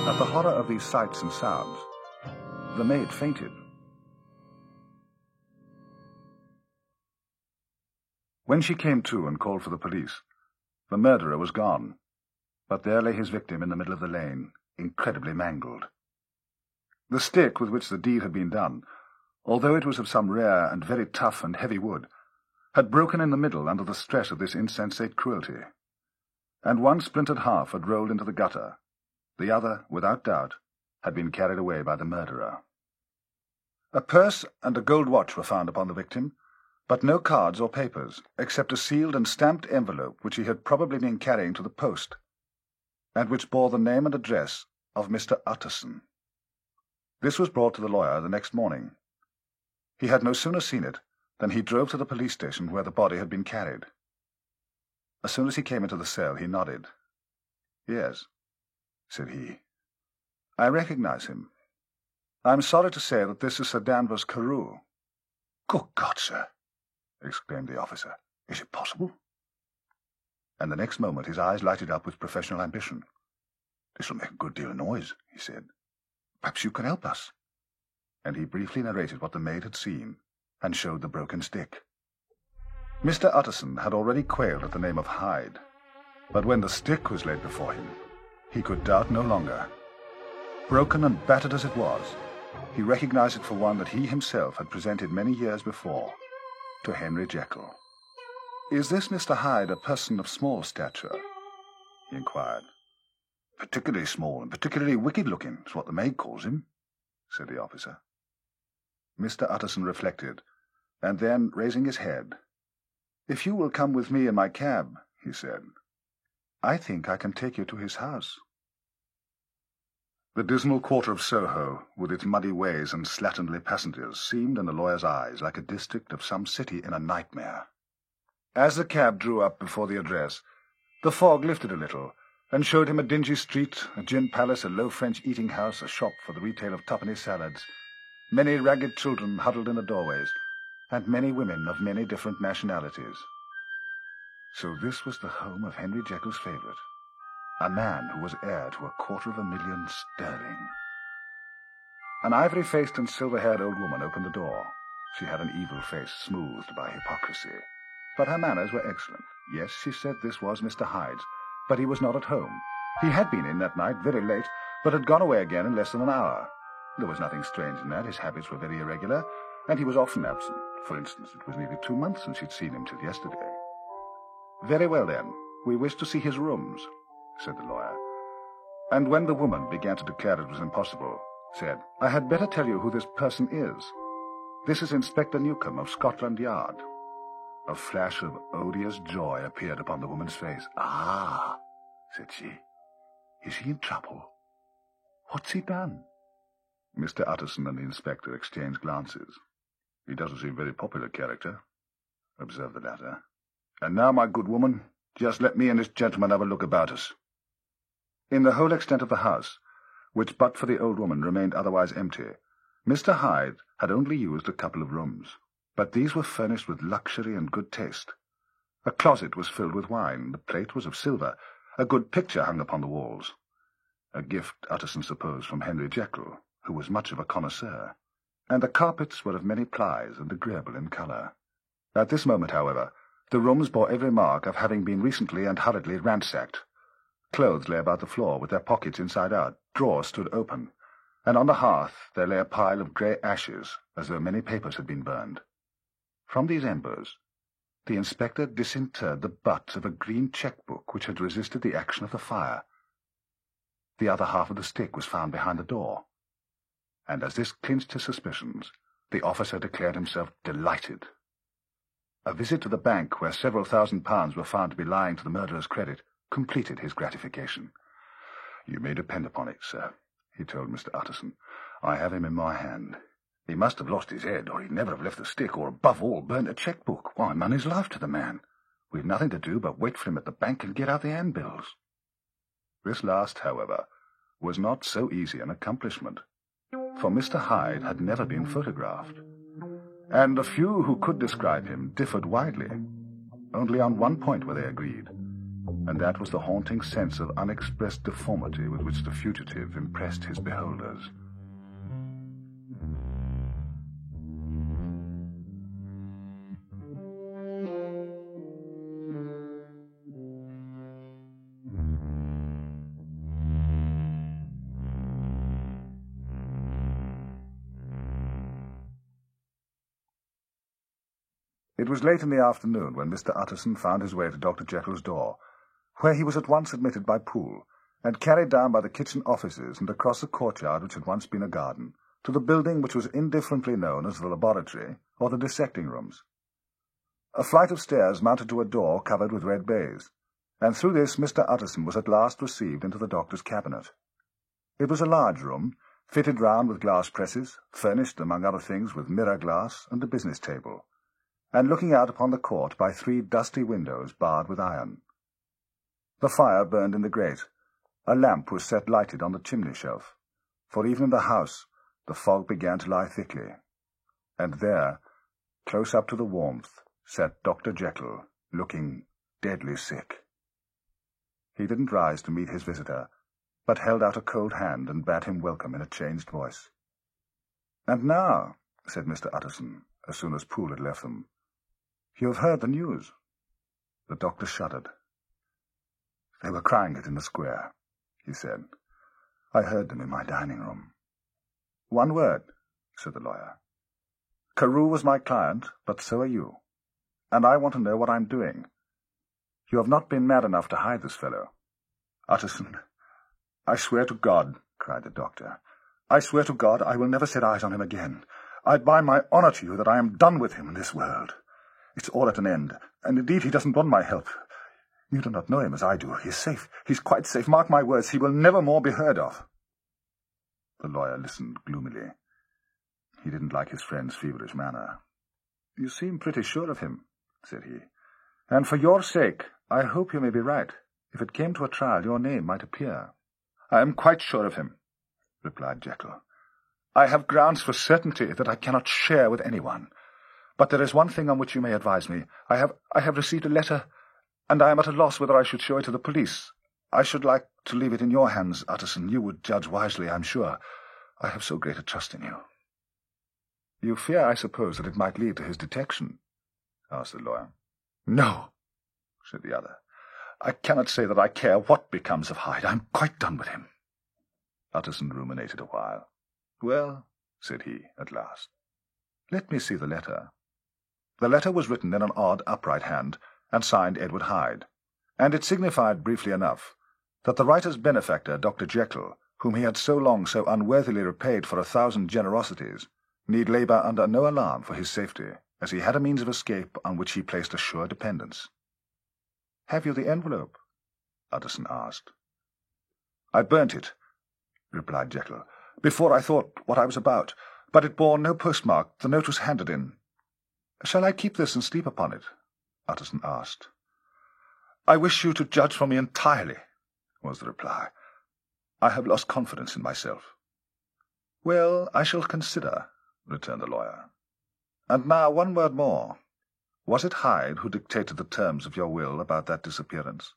At the horror of these sights and sounds, the maid fainted. When she came to and called for the police, the murderer was gone, but there lay his victim in the middle of the lane, incredibly mangled. The stick with which the deed had been done, although it was of some rare and very tough and heavy wood, had broken in the middle under the stress of this insensate cruelty, and one splintered half had rolled into the gutter. The other, without doubt, had been carried away by the murderer. A purse and a gold watch were found upon the victim, but no cards or papers, except a sealed and stamped envelope which he had probably been carrying to the post, and which bore the name and address of Mr. Utterson. This was brought to the lawyer the next morning. He had no sooner seen it than he drove to the police station where the body had been carried. As soon as he came into the cell, he nodded. "Yes," said he. "I recognize him. I am sorry to say that this is Sir Danvers Carew." "Good God, sir!" exclaimed the officer. "Is it possible?" And the next moment his eyes lighted up with professional ambition. "This will make a good deal of noise," he said. "Perhaps you can help us." And he briefly narrated what the maid had seen, and showed the broken stick. Mr. Utterson had already quailed at the name of Hyde, but when the stick was laid before him, he could doubt no longer. Broken and battered as it was, he recognized it for one that he himself had presented many years before to Henry Jekyll. "Is this Mr. Hyde a person of small stature?" he inquired. "Particularly small and particularly wicked-looking is what the maid calls him," said the officer. Mr. Utterson reflected, and then, raising his head, "If you will come with me in my cab," he said, "I think I can take you to his house." The dismal quarter of Soho, with its muddy ways and slatternly passengers, seemed in the lawyer's eyes like a district of some city in a nightmare. As the cab drew up before the address, the fog lifted a little, and showed him a dingy street, a gin palace, a low French eating-house, a shop for the retail of twopenny salads, many ragged children huddled in the doorways, and many women of many different nationalities. So this was the home of Henry Jekyll's favourite, a man who was heir to £250,000 sterling. An ivory-faced and silver-haired old woman opened the door. She had an evil face smoothed by hypocrisy, but her manners were excellent. Yes, she said this was Mr. Hyde's, but he was not at home. He had been in that night very late, but had gone away again in less than an hour. There was nothing strange in that. His habits were very irregular, and he was often absent. For instance, it was nearly 2 months since she'd seen him till yesterday. "Very well, then. We wish to see his rooms," said the lawyer. And when the woman began to declare it was impossible, said, "I had better tell you who this person is. This is Inspector Newcombe of Scotland Yard." A flash of odious joy appeared upon the woman's face. "Ah," said she. "Is he in trouble? What's he done?" Mr. Utterson and the inspector exchanged glances. "He doesn't seem a very popular character," observed the latter. "And now, my good woman, just let me and this gentleman have a look about us." In the whole extent of the house, which but for the old woman remained otherwise empty, Mr. Hyde had only used a couple of rooms, but these were furnished with luxury and good taste. A closet was filled with wine, the plate was of silver, a good picture hung upon the walls, a gift Utterson supposed from Henry Jekyll, who was much of a connoisseur, and the carpets were of many plies and agreeable in colour. At this moment, however, the rooms bore every mark of having been recently and hurriedly ransacked. Clothes lay about the floor, with their pockets inside out, drawers stood open, and on the hearth there lay a pile of grey ashes, as though many papers had been burned. From these embers The inspector disinterred the butt of a green cheque-book which had resisted the action of the fire. The other half of the stick was found behind the door, and as this clinched his suspicions, the officer declared himself delighted. A visit to the bank, where several £1,000s were found to be lying to the murderer's credit, completed his gratification. "You may depend upon it, sir," he told Mr. Utterson. "I have him in my hand. He must have lost his head, or he'd never have left the stick, or, above all, burnt a cheque-book. Why, I'm on his life to the man. We've nothing to do but wait for him at the bank and get out the handbills." This last, however, was not so easy an accomplishment, for Mr. Hyde had never been photographed, and the few who could describe him differed widely. Only on one point were they agreed, and that was the haunting sense of unexpressed deformity with which the fugitive impressed his beholders. It was late in the afternoon when Mr. Utterson found his way to Dr. Jekyll's door, where he was at once admitted by Poole, and carried down by the kitchen offices and across the courtyard which had once been a garden, to the building which was indifferently known as the laboratory or the dissecting rooms. A flight of stairs mounted to a door covered with red baize, and through this Mr. Utterson was at last received into the doctor's cabinet. It was a large room, fitted round with glass presses, furnished, among other things, with mirror glass and a business table, and looking out upon the court by 3 dusty windows barred with iron. The fire burned in the grate. A lamp was set lighted on the chimney-shelf, for even in the house the fog began to lie thickly, and there, close up to the warmth, sat Dr. Jekyll, looking deadly sick. He didn't rise to meet his visitor, but held out a cold hand and bade him welcome in a changed voice. "And now," said Mr. Utterson, as soon as Poole had left them, "you have heard the news." The doctor shuddered. "They were crying it in the square," he said. "I heard them in my dining-room." "One word," said the lawyer. "Carew was my client, but so are you, and I want to know what I'm doing. You have not been mad enough to hide this fellow." "Utterson, I swear to God," cried the doctor, "I swear to God I will never set eyes on him again. I bind my honour to you that I am done with him in this world. It's all at an end, and indeed he doesn't want my help. You do not know him as I do. He is safe. He's quite safe. Mark my words, he will never more be heard of." The lawyer listened gloomily. He didn't like his friend's feverish manner. "You seem pretty sure of him," said he, "and for your sake I hope you may be right. If it came to a trial, your name might appear." "I am quite sure of him," replied Jekyll. "I have grounds for certainty that I cannot share with anyone. But there is one thing on which you may advise me. I have received a letter, and I am at a loss whether I should show it to the police. I should like to leave it in your hands, Utterson. You would judge wisely, I'm sure. I have so great a trust in you." "You fear, I suppose, that it might lead to his detection?" asked the lawyer. "No," said the other. "I cannot say that I care what becomes of Hyde. I'm quite done with him." Utterson ruminated a while. "Well," said he, at last, "let me see the letter." The letter was written in an odd, upright hand, and signed Edward Hyde, and it signified, briefly enough, that the writer's benefactor, Dr. Jekyll, whom he had so long so unworthily repaid for 1,000 generosities, need labour under no alarm for his safety, as he had a means of escape on which he placed a sure dependence. "Have you the envelope?" Utterson asked. "I burnt it," replied Jekyll, "before I thought what I was about, but it bore no postmark. The note was handed in." "Shall I keep this and sleep upon it?" Utterson asked. "I wish you to judge for me entirely," was the reply. "I have lost confidence in myself." "Well, I shall consider," returned the lawyer. "And now one word more. Was it Hyde who dictated the terms of your will about that disappearance?"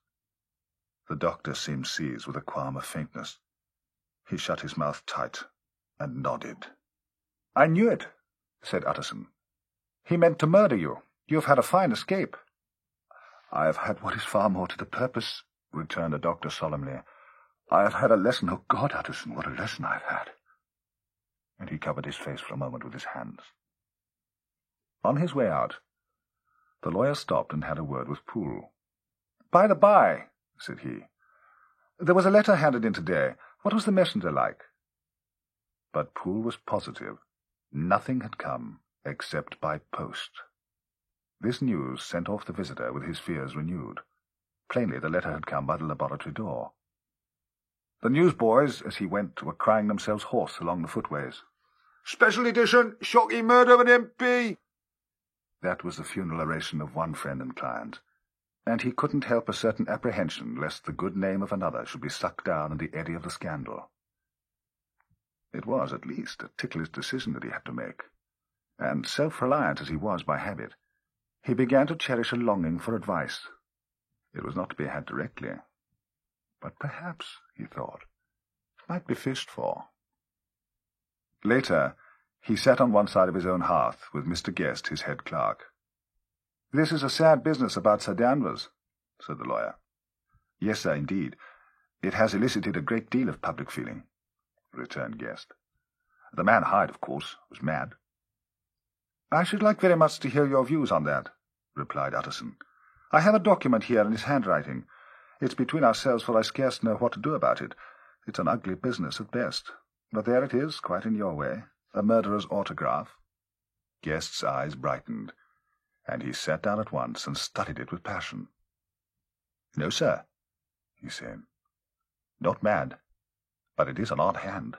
The doctor seemed seized with a qualm of faintness. He shut his mouth tight and nodded. "I knew it," said Utterson. "He meant to murder you. You have had a fine escape." "I have had what is far more to the purpose," returned the doctor solemnly. "I have had a lesson. Oh God, Utterson, what a lesson I have had!" And he covered his face for a moment with his hands. On his way out, The lawyer stopped and had a word with Poole. "By the by," said he, "there was a letter handed in today. What was the messenger like?" But Poole was positive. Nothing had come except by post. This news sent off the visitor with his fears renewed. Plainly the letter had come by the laboratory door. The newsboys, as he went, were crying themselves hoarse along the footways. "Special edition! Shocking murder of an MP!" That was the funeral oration of one friend and client, and he couldn't help a certain apprehension lest the good name of another should be sucked down in the eddy of the scandal. It was, at least, a ticklish decision that he had to make, and, self-reliant as he was by habit, he began to cherish a longing for advice. It was not to be had directly, but perhaps, he thought, it might be fished for. Later, he sat on one side of his own hearth with Mr. Guest, his head clerk. "This is a sad business about Sir Danvers," said the lawyer. "Yes, sir, indeed. It has elicited a great deal of public feeling," returned Guest. "The man Hyde, of course, was mad." "I should like very much to hear your views on that," replied Utterson. "I have a document here in his handwriting. It's between ourselves, for I scarce know what to do about it. It's an ugly business at best. But there it is, quite in your way. A murderer's autograph." Guest's eyes brightened, and he sat down at once and studied it with passion. "No, sir," he said. "Not mad, but it is an odd hand."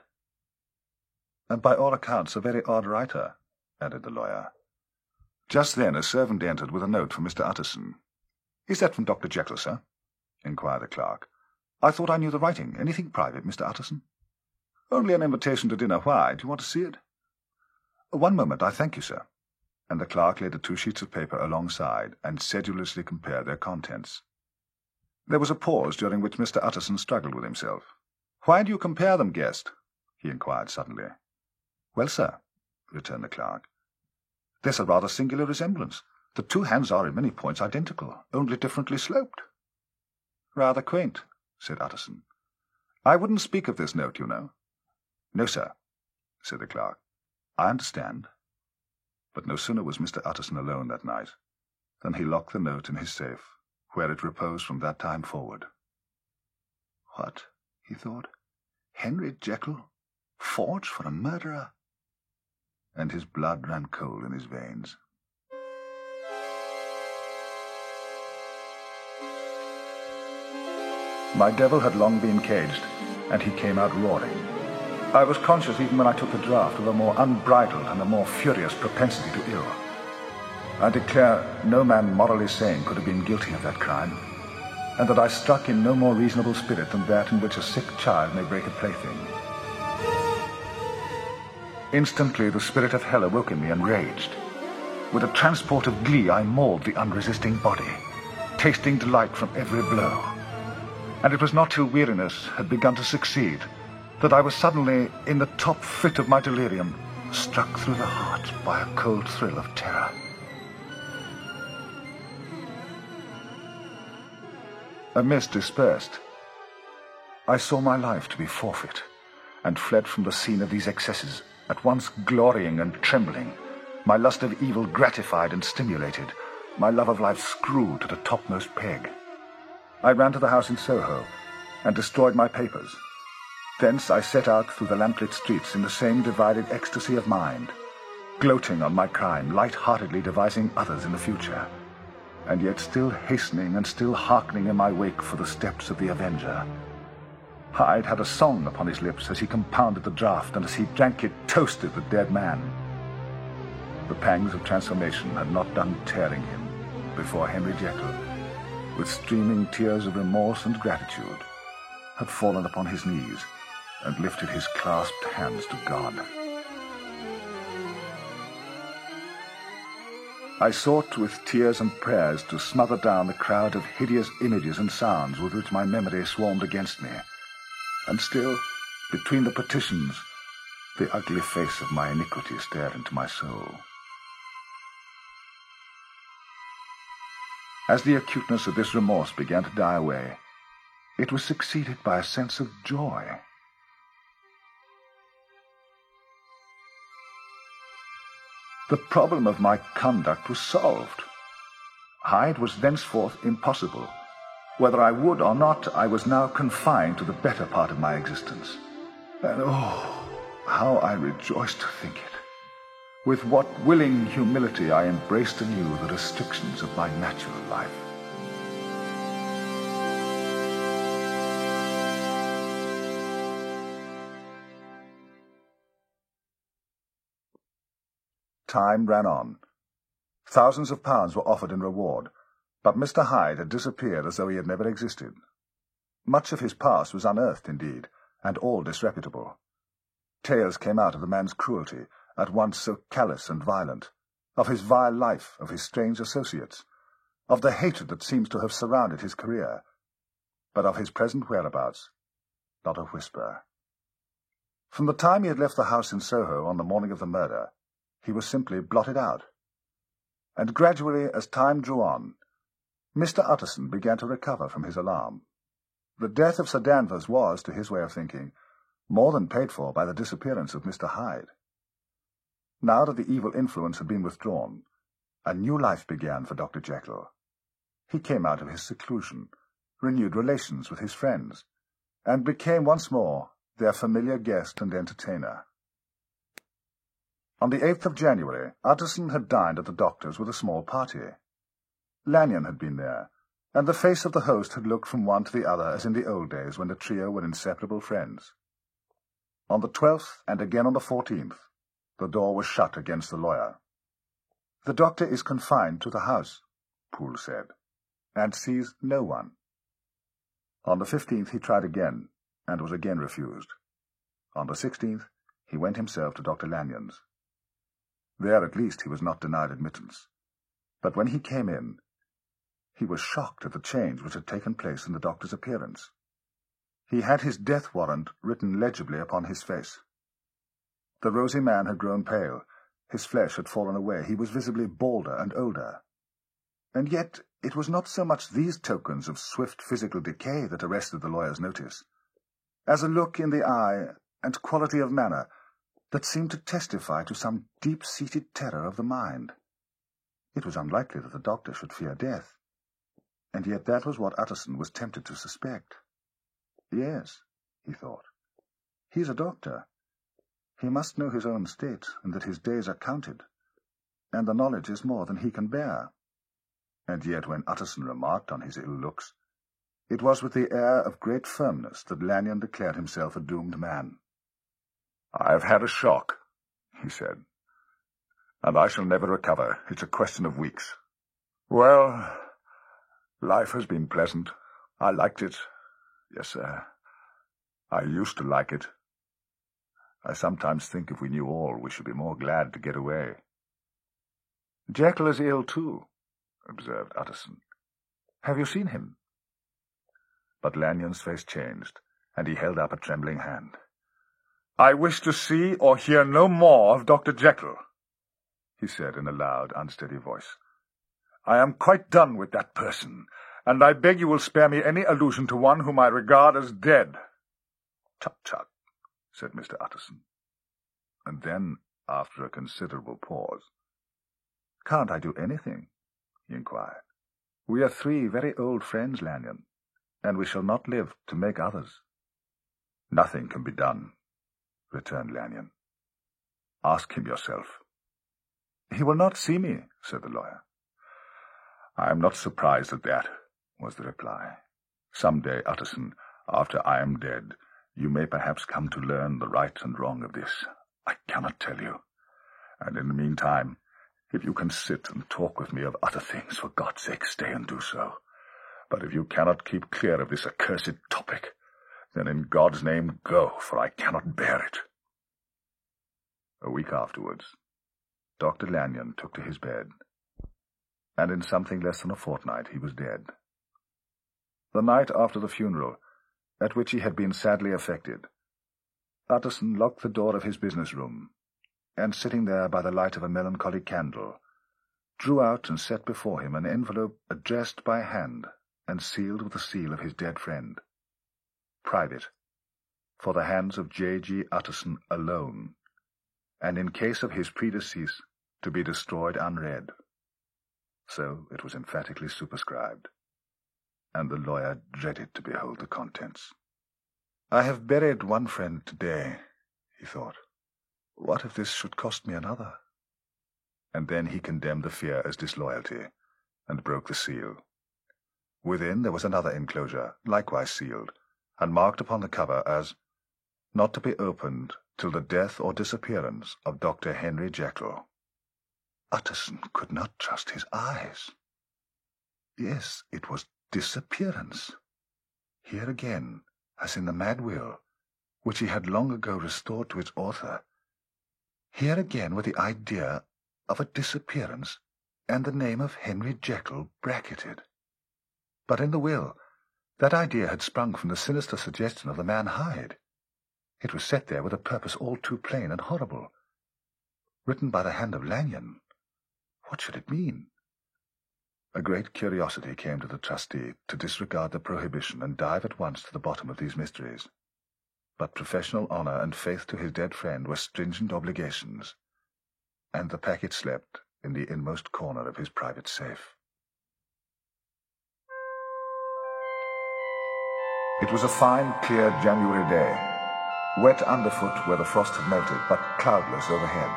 "And by all accounts a very odd writer," added the lawyer. Just then a servant entered with a note for Mr. Utterson. "Is that from Dr. Jekyll, sir?" inquired the clerk. "I thought I knew the writing. Anything private, Mr. Utterson?" "Only an invitation to dinner. Why? Do you want to see it?" "One moment, I thank you, sir." And the clerk laid the 2 sheets of paper alongside and sedulously compared their contents. There was a pause, during which Mr. Utterson struggled with himself. "Why do you compare them, Guest?" he inquired suddenly. "Well, sir," returned the clerk, "there's a rather singular resemblance. The 2 hands are in many points identical, only differently sloped." "Rather quaint," said Utterson. "I wouldn't speak of this note, you know." "No, sir," said the clerk. "I understand." But no sooner was Mr. Utterson alone that night than he locked the note in his safe, where it reposed from that time forward. "What?" he thought. "Henry Jekyll? Forged for a murderer?" And his blood ran cold in his veins. My devil had long been caged, and he came out roaring. I was conscious, even when I took the draught, of a more unbridled and a more furious propensity to ill. I declare no man morally sane could have been guilty of that crime, and that I struck in no more reasonable spirit than that in which a sick child may break a plaything. Instantly the spirit of hell awoke in me and raged. With a transport of glee I mauled the unresisting body, tasting delight from every blow. And it was not till weariness had begun to succeed that I was suddenly, in the top fit of my delirium, struck through the heart by a cold thrill of terror. A mist dispersed. I saw my life to be forfeit, and fled from the scene of these excesses, at once glorying and trembling, my lust of evil gratified and stimulated, my love of life screwed to the topmost peg. I ran to the house in Soho, and destroyed my papers. Thence I set out through the lamplit streets in the same divided ecstasy of mind, gloating on my crime, light-heartedly devising others in the future, and yet still hastening and still hearkening in my wake for the steps of the avenger. Hyde had a song upon his lips as he compounded the draught, and as he drank it, toasted the dead man. The pangs of transformation had not done tearing him before Henry Jekyll, with streaming tears of remorse and gratitude, had fallen upon his knees and lifted his clasped hands to God. I sought with tears and prayers to smother down the crowd of hideous images and sounds with which my memory swarmed against me, and still, between the partitions, the ugly face of my iniquity stared into my soul. As the acuteness of this remorse began to die away, it was succeeded by a sense of joy. The problem of my conduct was solved. Hyde was thenceforth impossible. Whether I would or not, I was now confined to the better part of my existence. And oh, how I rejoiced to think it. With what willing humility I embraced anew the restrictions of my natural life. Time ran on. Thousands of pounds were offered in reward, but Mr. Hyde had disappeared as though he had never existed. Much of his past was unearthed, indeed, and all disreputable. Tales came out of the man's cruelty, at once so callous and violent, of his vile life, of his strange associates, of the hatred that seems to have surrounded his career, but of his present whereabouts, not a whisper. From the time he had left the house in Soho on the morning of the murder, he was simply blotted out. And gradually, as time drew on, Mr. Utterson began to recover from his alarm. The death of Sir Danvers was, to his way of thinking, more than paid for by the disappearance of Mr. Hyde. Now that the evil influence had been withdrawn, a new life began for Dr. Jekyll. He came out of his seclusion, renewed relations with his friends, and became once more their familiar guest and entertainer. On the 8th of January, Utterson had dined at the doctor's with a small party. Lanyon had been there, and the face of the host had looked from one to the other as in the old days when the trio were inseparable friends. On the 12th, and again on the 14th, the door was shut against the lawyer. "The doctor is confined to the house," Poole said, "and sees no one." On the 15th he tried again, and was again refused. On the 16th he went himself to Dr. Lanyon's. There at least he was not denied admittance. But when he came in, he was shocked at the change which had taken place in the doctor's appearance. He had his death warrant written legibly upon his face. The rosy man had grown pale, his flesh had fallen away, he was visibly balder and older. And yet it was not so much these tokens of swift physical decay that arrested the lawyer's notice, as a look in the eye and quality of manner that seemed to testify to some deep-seated terror of the mind. It was unlikely that the doctor should fear death, and yet that was what Utterson was tempted to suspect. Yes, he thought, he is a doctor. He must know his own state, and that his days are counted, and the knowledge is more than he can bear. And yet when Utterson remarked on his ill looks, it was with the air of great firmness that Lanyon declared himself a doomed man. "I have had a shock," he said, "and I shall never recover. It's a question of weeks. Well, life has been pleasant. I liked it. Yes, sir. I used to like it. I sometimes think if we knew all, we should be more glad to get away." "Jekyll is ill, too," observed Utterson. "Have you seen him?" But Lanyon's face changed, and he held up a trembling hand. "I wish to see or hear no more of Dr. Jekyll," he said in a loud, unsteady voice. "I am quite done with that person, and I beg you will spare me any allusion to one whom I regard as dead." "Tut, tut," said Mr. Utterson. And then, after a considerable pause, "Can't I do anything?" he inquired. "We are three very old friends, Lanyon, and we shall not live to make others." "Nothing can be done," returned Lanyon. "Ask him yourself." "He will not see me," said the lawyer. "I am not surprised at that," was the reply. "Some day, Utterson, after I am dead, you may perhaps come to learn the right and wrong of this. I cannot tell you. And in the meantime, if you can sit and talk with me of other things, for God's sake, stay and do so. But if you cannot keep clear of this accursed topic, then in God's name go, for I cannot bear it." A week afterwards, Dr. Lanyon took to his bed, and in something less than a fortnight he was dead. The night after the funeral, at which he had been sadly affected, Utterson locked the door of his business room, and sitting there by the light of a melancholy candle, drew out and set before him an envelope addressed by hand and sealed with the seal of his dead friend. Private, for the hands of J.G. Utterson alone, and in case of his predecease to be destroyed unread. So it was emphatically superscribed, and the lawyer dreaded to behold the contents. "I have buried one friend today," he thought. "What if this should cost me another?" And then he condemned the fear as disloyalty, and broke the seal. Within there was another enclosure, likewise sealed, and marked upon the cover as "Not to be opened till the death or disappearance of Dr. Henry Jekyll." Utterson could not trust his eyes. Yes, it was disappearance. Here again, as in the mad will, which he had long ago restored to its author, here again were the idea of a disappearance and the name of Henry Jekyll bracketed. But in the will, that idea had sprung from the sinister suggestion of the man Hyde. It was set there with a purpose all too plain and horrible. Written by the hand of Lanyon. What should it mean? A great curiosity came to the trustee to disregard the prohibition and dive at once to the bottom of these mysteries. But professional honor and faith to his dead friend were stringent obligations, and the packet slept in the inmost corner of his private safe. It was a fine, clear January day, wet underfoot where the frost had melted, but cloudless overhead,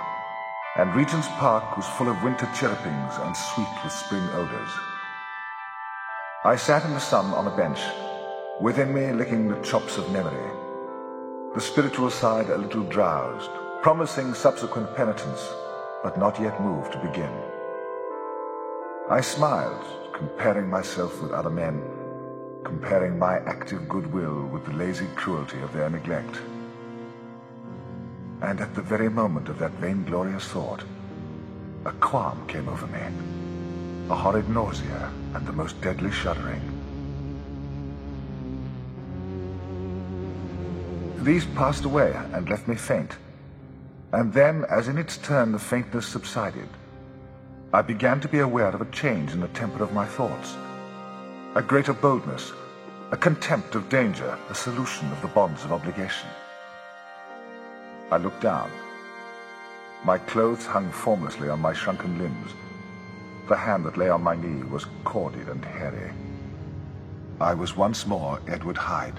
and Regent's Park was full of winter chirrupings and sweet with spring odors. I sat in the sun on a bench, within me licking the chops of memory, the spiritual side a little drowsed, promising subsequent penitence, but not yet moved to begin. I smiled, comparing myself with other men, comparing my active goodwill with the lazy cruelty of their neglect. And at the very moment of that vainglorious thought, a qualm came over me, a horrid nausea and the most deadly shuddering. These passed away and left me faint, and then, as in its turn the faintness subsided, I began to be aware of a change in the temper of my thoughts, a greater boldness, a contempt of danger, a solution of the bonds of obligation. I looked down. My clothes hung formlessly on my shrunken limbs. The hand that lay on my knee was corded and hairy. I was once more Edward Hyde.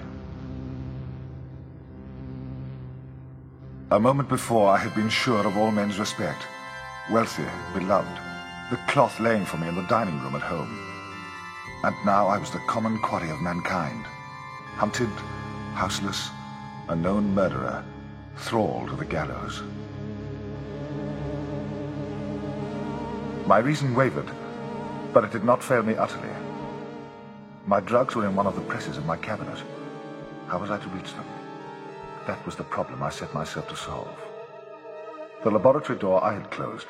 A moment before I had been sure of all men's respect, wealthy, beloved, the cloth laying for me in the dining room at home. And now I was the common quarry of mankind, hunted, houseless, a known murderer, thrall to the gallows. My reason wavered, but it did not fail me utterly. My drugs were in one of the presses of my cabinet. How was I to reach them? That was the problem I set myself to solve. The laboratory door I had closed.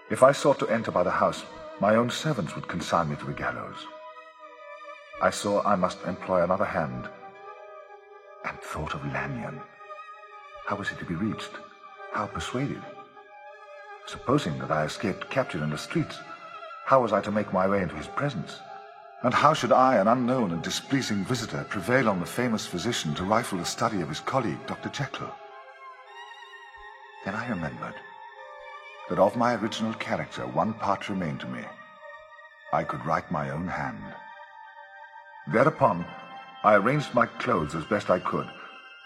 If I sought to enter by the house, my own servants would consign me to the gallows. I saw I must employ another hand, and thought of Lanyon. How was he to be reached? How persuaded? Supposing that I escaped capture in the streets, how was I to make my way into his presence? And how should I, an unknown and displeasing visitor, prevail on the famous physician to rifle the study of his colleague, Dr. Jekyll? Then I remembered that of my original character one part remained to me. I could write my own hand. Thereupon, I arranged my clothes as best I could,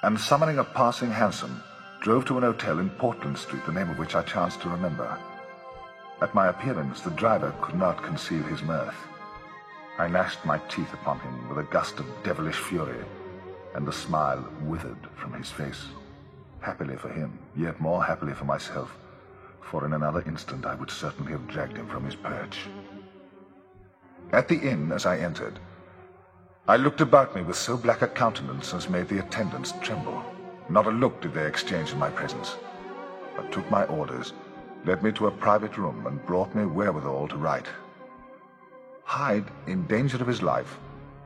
and summoning a passing hansom, drove to an hotel in Portland Street, the name of which I chanced to remember. At my appearance, the driver could not conceal his mirth. I gnashed my teeth upon him with a gust of devilish fury, and the smile withered from his face. Happily for him, yet more happily for myself, for in another instant I would certainly have dragged him from his perch. At the inn, as I entered, I looked about me with so black a countenance as made the attendants tremble. Not a look did they exchange in my presence, but took my orders, led me to a private room, and brought me wherewithal to write. Hyde, in danger of his life,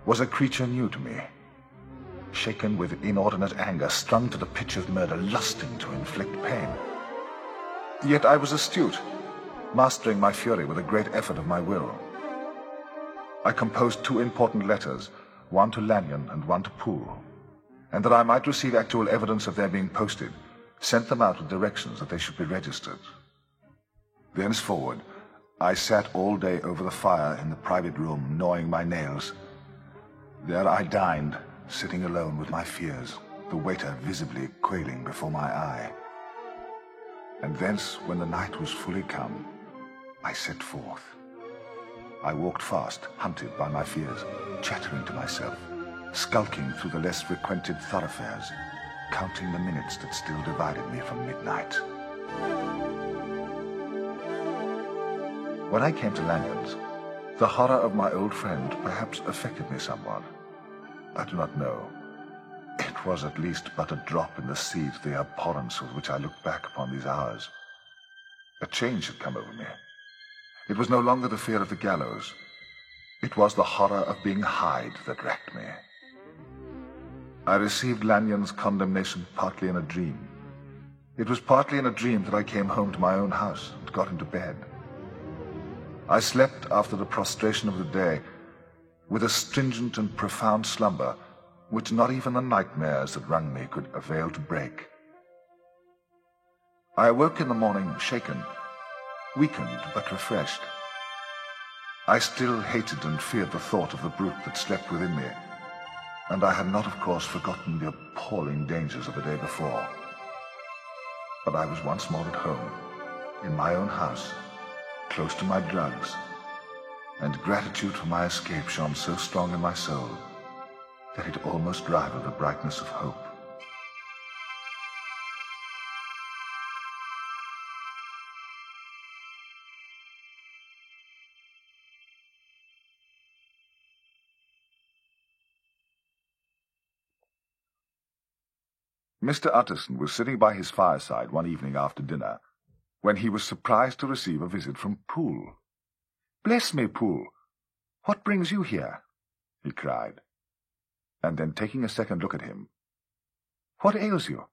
was a creature new to me. Shaken with inordinate anger, strung to the pitch of murder, lusting to inflict pain. Yet I was astute, mastering my fury with a great effort of my will. I composed 2 important letters, one to Lanyon and one to Poole, and that I might receive actual evidence of their being posted, sent them out with directions that they should be registered. Thenceforward, I sat all day over the fire in the private room, gnawing my nails. There I dined, sitting alone with my fears, the waiter visibly quailing before my eye. And thence, when the night was fully come, I set forth. I walked fast, hunted by my fears, chattering to myself, skulking through the less frequented thoroughfares, counting the minutes that still divided me from midnight. When I came to Lanyon's, the horror of my old friend perhaps affected me somewhat. I do not know. It was at least but a drop in the sea to the abhorrence with which I looked back upon these hours. A change had come over me. It was no longer the fear of the gallows. It was the horror of being Hyde that racked me. I received Lanyon's condemnation partly in a dream. It was partly in a dream that I came home to my own house and got into bed. I slept after the prostration of the day with a stringent and profound slumber which not even the nightmares that wrung me could avail to break. I awoke in the morning shaken, weakened but refreshed. I still hated and feared the thought of the brute that slept within me, and I had not, of course, forgotten the appalling dangers of the day before. But I was once more at home, in my own house, close to my drugs, and gratitude for my escape shone so strong in my soul that it almost rivaled the brightness of hope. Mr. Utterson was sitting by his fireside one evening after dinner, when he was surprised to receive a visit from Poole. "Bless me, Poole! What brings you here?" he cried. And then, taking a second look at him, "What ails you?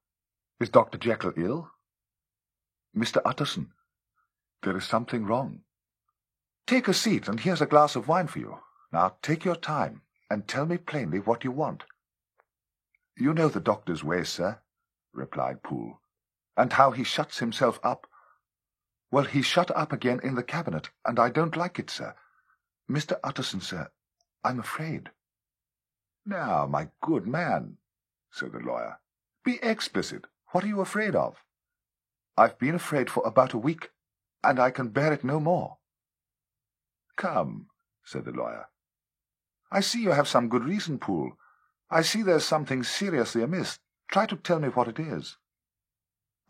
Is Dr. Jekyll ill?" "Mr. Utterson, there is something wrong." "Take a seat, and here's a glass of wine for you. Now take your time, and tell me plainly what you want." "You know the doctor's ways, sir," replied Poole, "and how he shuts himself up. Well, he's shut up again in the cabinet, and I don't like it, sir. Mr. Utterson, sir, I'm afraid." "Now, my good man," said the lawyer, "be explicit. What are you afraid of?" "I've been afraid for about a week, and I can bear it no more." "Come," said the lawyer. "I see you have some good reason, Poole. I see there's something seriously amiss. Try to tell me what it is."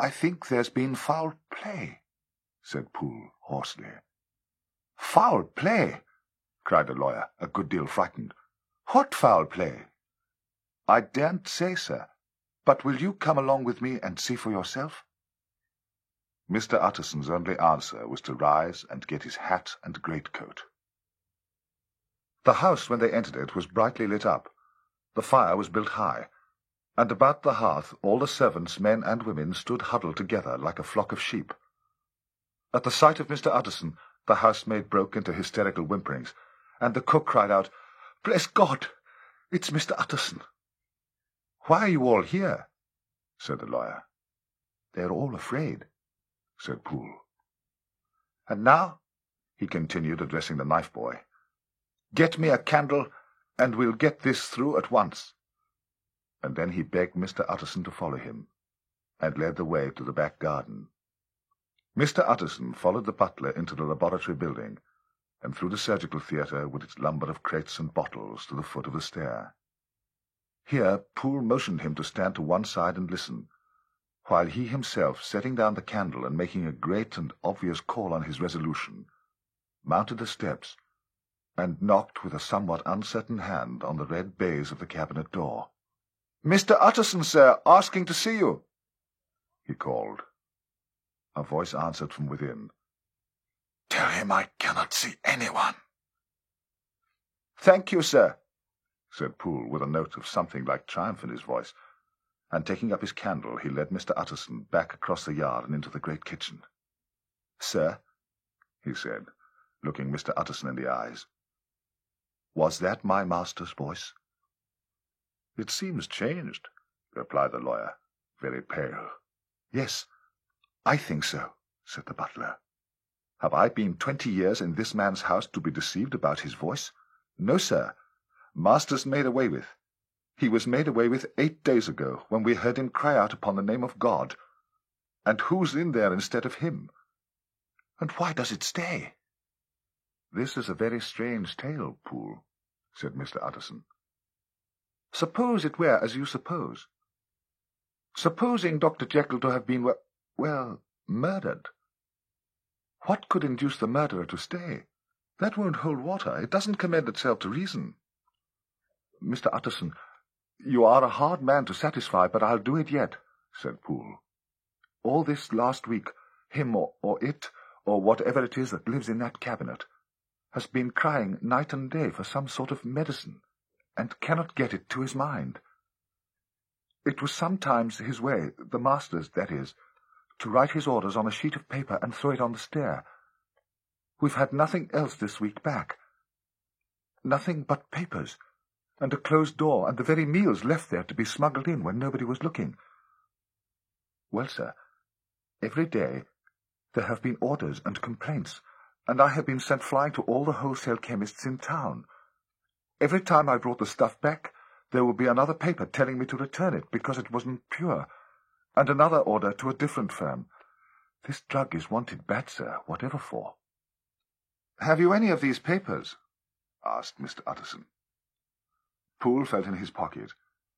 "I think there's been foul play," said Poole hoarsely. "Foul play!" cried the lawyer, a good deal frightened. "What foul play?" "I daren't say, sir, but will you come along with me and see for yourself?" Mr. Utterson's only answer was to rise and get his hat and greatcoat. The house, when they entered it, was brightly lit up. The fire was built high, and about the hearth all the servants, men and women, stood huddled together like a flock of sheep. At the sight of Mr. Utterson, the housemaid broke into hysterical whimperings, and the cook cried out, "Bless God! It's Mr. Utterson!" "Why are you all here?" said the lawyer. "They're all afraid," said Poole. "And now," he continued, addressing the knife boy, "get me a candle, and we'll get this through at once." And then he begged Mr. Utterson to follow him, and led the way to the back garden. Mr. Utterson followed the butler into the laboratory building, and through the surgical theatre with its lumber of crates and bottles to the foot of the stair. Here Poole motioned him to stand to one side and listen, while he himself, setting down the candle and making a great and obvious call on his resolution, mounted the steps and knocked with a somewhat uncertain hand on the red baize of the cabinet door. "Mr. Utterson, sir, asking to see you," he called. A voice answered from within, "Tell him I cannot see anyone." "Thank you, sir," said Poole, with a note of something like triumph in his voice, and taking up his candle he led Mr. Utterson back across the yard and into the great kitchen. "Sir," he said, looking Mr. Utterson in the eyes, "was that my master's voice?" "It seems changed," replied the lawyer, very pale. "Yes, I think so," said the butler. Have I been 20 years in this man's house to be deceived about his voice? No, sir. Master's made away with. He was made away with 8 days ago, when we heard him cry out upon the name of God. And who's in there instead of him? And why does it stay? This is a very strange tale, Poole, said Mr. Utterson. Suppose it were as you suppose. Supposing Dr. Jekyll to have been, well, murdered. What could induce the murderer to stay? That won't hold water. It doesn't commend itself to reason. Mr. Utterson, you are a hard man to satisfy, but I'll do it yet, said Poole. All this last week, him or it, or whatever it is that lives in that cabinet, has been crying night and day for some sort of medicine, and cannot get it to his mind. It was sometimes his way, the master's, that is, to write his orders on a sheet of paper and throw it on the stair. We've had nothing else this week back. Nothing but papers, and a closed door, and the very meals left there to be smuggled in when nobody was looking. Well, sir, every day there have been orders and complaints, and I have been sent flying to all the wholesale chemists in town. Every time I brought the stuff back, there would be another paper telling me to return it because it wasn't pure, and another order to a different firm. This drug is wanted bad, sir, whatever for. Have you any of these papers? Asked Mr. Utterson. Poole felt in his pocket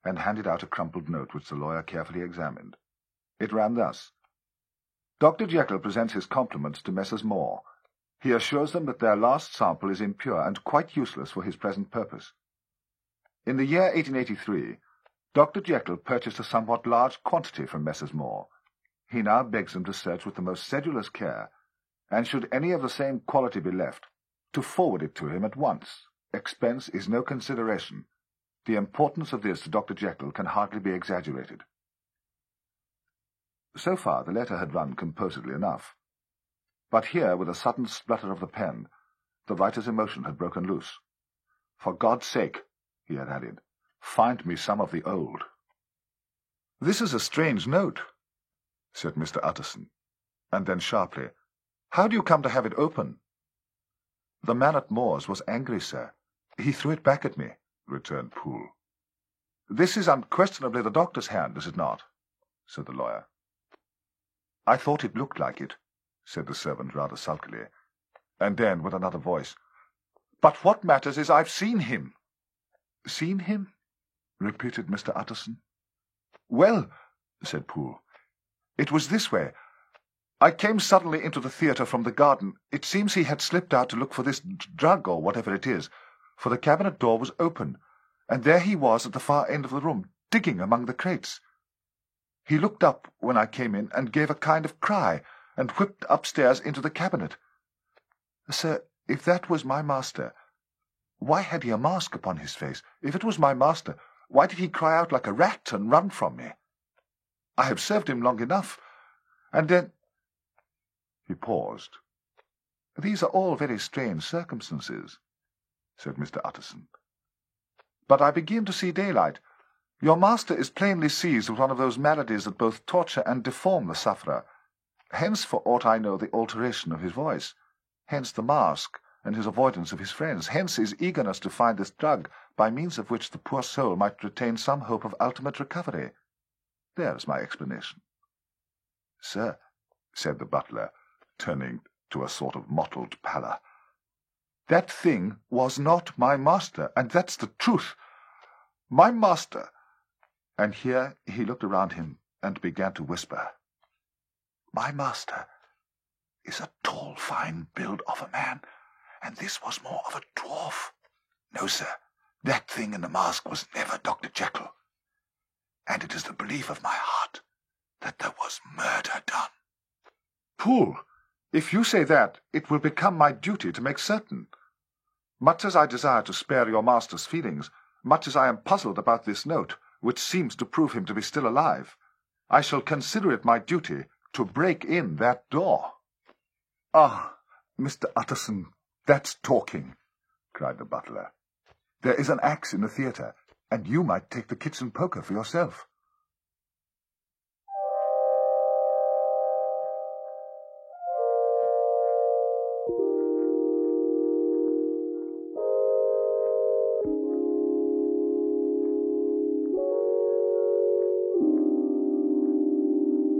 and handed out a crumpled note which the lawyer carefully examined. It ran thus: Dr. Jekyll presents his compliments to Messrs. Moore. He assures them that their last sample is impure and quite useless for his present purpose. In the year 1883, Dr. Jekyll purchased a somewhat large quantity from Messrs. Moore. He now begs them to search with the most sedulous care, and should any of the same quality be left, to forward it to him at once. Expense is no consideration. The importance of this to Dr. Jekyll can hardly be exaggerated. So far the letter had run composedly enough. But here, with a sudden splutter of the pen, the writer's emotion had broken loose. For God's sake, he had added, find me some of the old. This is a strange note, said Mr. Utterson, and then sharply, how do you come to have it open? The man at Moore's was angry, sir. He threw it back at me, returned Poole. This is unquestionably the doctor's hand, is it not? Said the lawyer. I thought it looked like it, said the servant rather sulkily, and then with another voice, but what matters is I've seen him. Seen him? Repeated Mr. Utterson. Well, said Poole, it was this way. I came suddenly into the theatre from the garden. It seems he had slipped out to look for this drug or whatever it is, for the cabinet door was open, and there he was at the far end of the room, digging among the crates. He looked up when I came in and gave a kind of cry, and whipped upstairs into the cabinet. Sir, if that was my master, why had he a mask upon his face? If it was my master, why did he cry out like a rat and run from me? I have served him long enough, and then— He paused. These are all very strange circumstances, said Mr. Utterson. But I begin to see daylight. Your master is plainly seized with one of those maladies that both torture and deform the sufferer. Hence, for aught I know, the alteration of his voice. Hence the mask, and his avoidance of his friends. Hence his eagerness to find this drug, by means of which the poor soul might retain some hope of ultimate recovery. There is my explanation. Sir, said the butler, turning to a sort of mottled pallor, that thing was not my master, and that's the truth. My master— And here he looked around him and began to whisper. My master is a tall, fine build of a man, and this was more of a dwarf. No, sir, that thing in the mask was never Dr. Jekyll, and it is the belief of my heart that there was murder done. Poole, if you say that, it will become my duty to make certain. Much as I desire to spare your master's feelings, much as I am puzzled about this note, which seems to prove him to be still alive, I shall consider it my duty to break in that door. Ah, Mr. Utterson, that's talking, cried the butler. There is an axe in the theatre, and you might take the kitchen poker for yourself.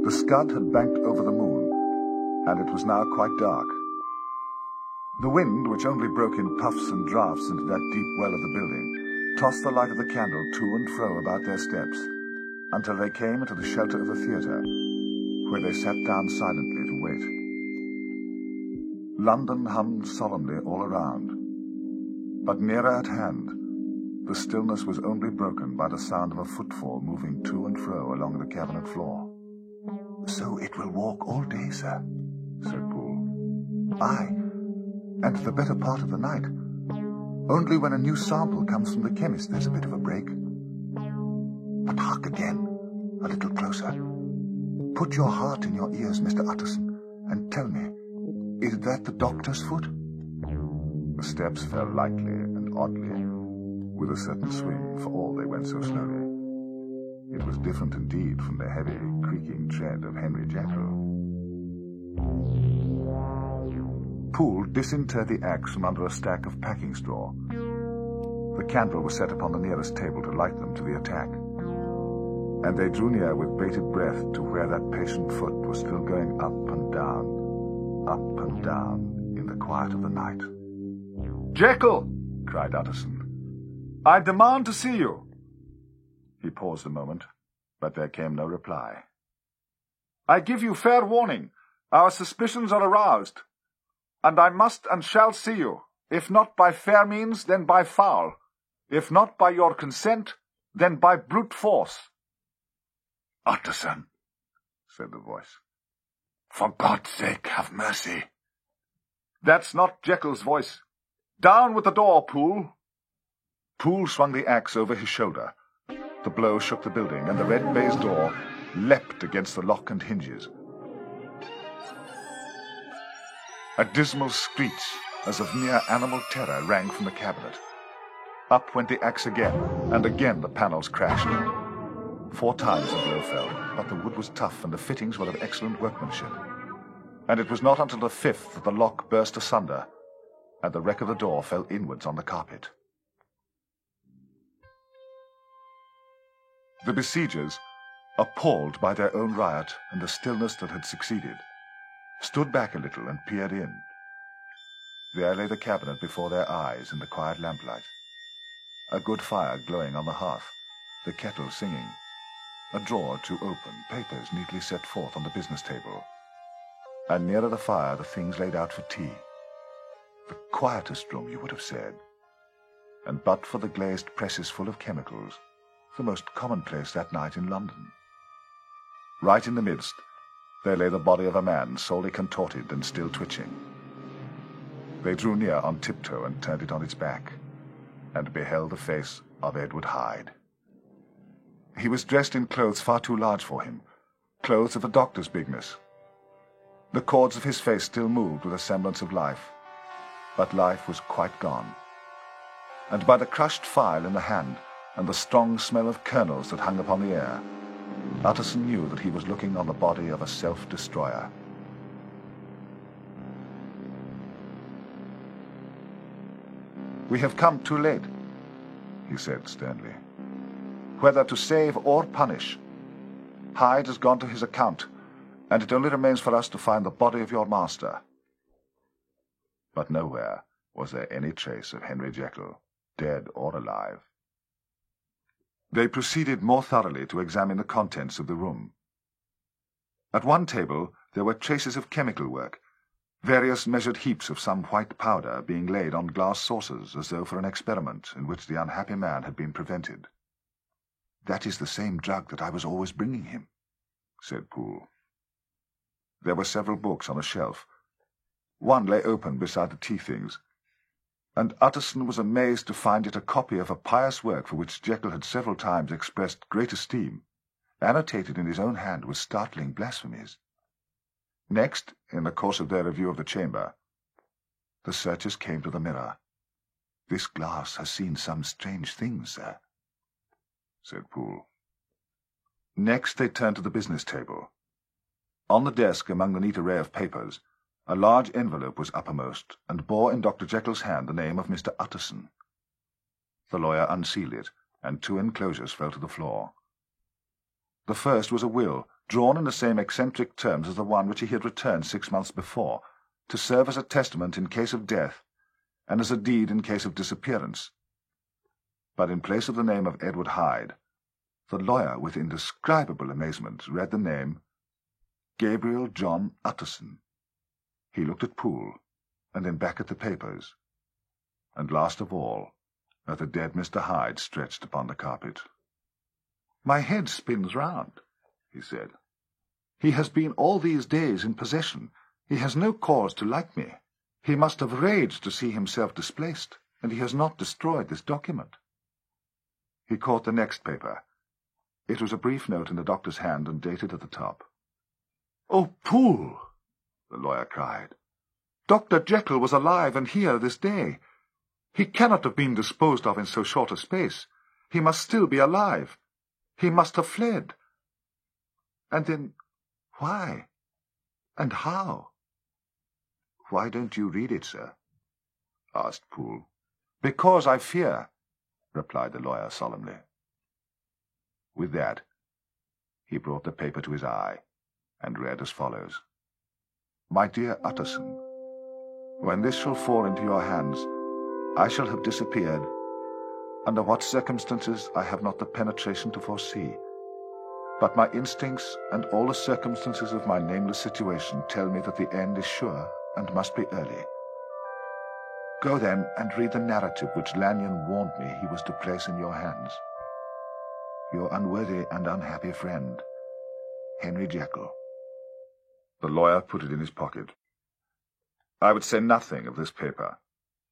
The Scud had banked over the moon, and it was now quite dark. The wind, which only broke in puffs and draughts into that deep well of the building, tossed the light of the candle to and fro about their steps, until they came into the shelter of the theatre, where they sat down silently to wait. London hummed solemnly all around, but nearer at hand, the stillness was only broken by the sound of a footfall moving to and fro along the cabinet floor. "So it will walk all day, sir," said Poole. "Aye, and the better part of the night. Only when a new sample comes from the chemist there's a bit of a break. But hark again, a little closer. Put your heart in your ears, Mr. Utterson, and tell me, is that the doctor's foot?" The steps fell lightly and oddly, with a certain swing, for all they went so slowly. It was different indeed from the heavy, creaking tread of Henry Jekyll. Poole disinterred the axe from under a stack of packing straw. The candle was set upon the nearest table to light them to the attack, and they drew near with bated breath to where that patient foot was still going up and down in the quiet of the night. "Jekyll!" cried Utterson. "I demand to see you." He paused a moment, but there came no reply. "I give you fair warning. Our suspicions are aroused, and I must and shall see you, if not by fair means, then by foul, if not by your consent, then by brute force." "Utterson," said the voice, "for God's sake, have mercy." "That's not Jekyll's voice. Down with the door, Poole." Poole swung the axe over his shoulder. The blow shook the building, and the red baize door leapt against the lock and hinges. A dismal screech, as of near animal terror, rang from the cabinet. Up went the axe again, and again the panels crashed. 4 times the blow fell, but the wood was tough and the fittings were of excellent workmanship. And it was not until the 5th that the lock burst asunder, and the wreck of the door fell inwards on the carpet. The besiegers, appalled by their own riot and the stillness that had succeeded, stood back a little and peered in. There lay the cabinet before their eyes in the quiet lamplight. A good fire glowing on the hearth, the kettle singing, a drawer or two open, papers neatly set forth on the business table, and nearer the fire the things laid out for tea. The quietest room, you would have said, and but for the glazed presses full of chemicals, the most commonplace that night in London. Right in the midst, there lay the body of a man, sorely contorted and still twitching. They drew near on tiptoe and turned it on its back, and beheld the face of Edward Hyde. He was dressed in clothes far too large for him, clothes of a doctor's bigness. The cords of his face still moved with a semblance of life, but life was quite gone. And by the crushed file in the hand, and the strong smell of kernels that hung upon the air, Utterson knew that he was looking on the body of a self-destroyer. "We have come too late," he said sternly. "Whether to save or punish, Hyde has gone to his account, and it only remains for us to find the body of your master." But nowhere was there any trace of Henry Jekyll, dead or alive. They proceeded more thoroughly to examine the contents of the room. At one table there were traces of chemical work, various measured heaps of some white powder being laid on glass saucers as though for an experiment in which the unhappy man had been prevented. "That is the same drug that I was always bringing him," said Poole. There were several books on a shelf. One lay open beside the tea things, and Utterson was amazed to find it a copy of a pious work for which Jekyll had several times expressed great esteem, annotated in his own hand with startling blasphemies. Next, in the course of their review of the chamber, the searchers came to the mirror. "This glass has seen some strange things, sir," said Poole. Next they turned to the business table. On the desk, among the neat array of papers, a large envelope was uppermost, and bore in Dr. Jekyll's hand the name of Mr. Utterson. The lawyer unsealed it, and 2 enclosures fell to the floor. The first was a will, drawn in the same eccentric terms as the one which he had returned 6 months before, to serve as a testament in case of death, and as a deed in case of disappearance. But in place of the name of Edward Hyde, the lawyer, with indescribable amazement, read the name Gabriel John Utterson. He looked at Poole, and then back at the papers, and last of all, at the dead Mr. Hyde stretched upon the carpet. "My head spins round," he said. "He has been all these days in possession. He has no cause to like me. He must have raged to see himself displaced, and he has not destroyed this document." He caught the next paper. It was a brief note in the doctor's hand and dated at the top. "Oh, Poole!" the lawyer cried. "Dr. Jekyll was alive and here this day. He cannot have been disposed of in so short a space. He must still be alive. He must have fled. And then, why? And how?" "Why don't you read it, sir?" asked Poole. "Because I fear," replied the lawyer solemnly. With that, he brought the paper to his eye, and read as follows. "My dear Utterson, when this shall fall into your hands, I shall have disappeared. Under what circumstances I have not the penetration to foresee, but my instincts and all the circumstances of my nameless situation tell me that the end is sure and must be early. Go then and read the narrative which Lanyon warned me he was to place in your hands. Your unworthy and unhappy friend, Henry Jekyll." The lawyer put it in his pocket. "I would say nothing of this paper.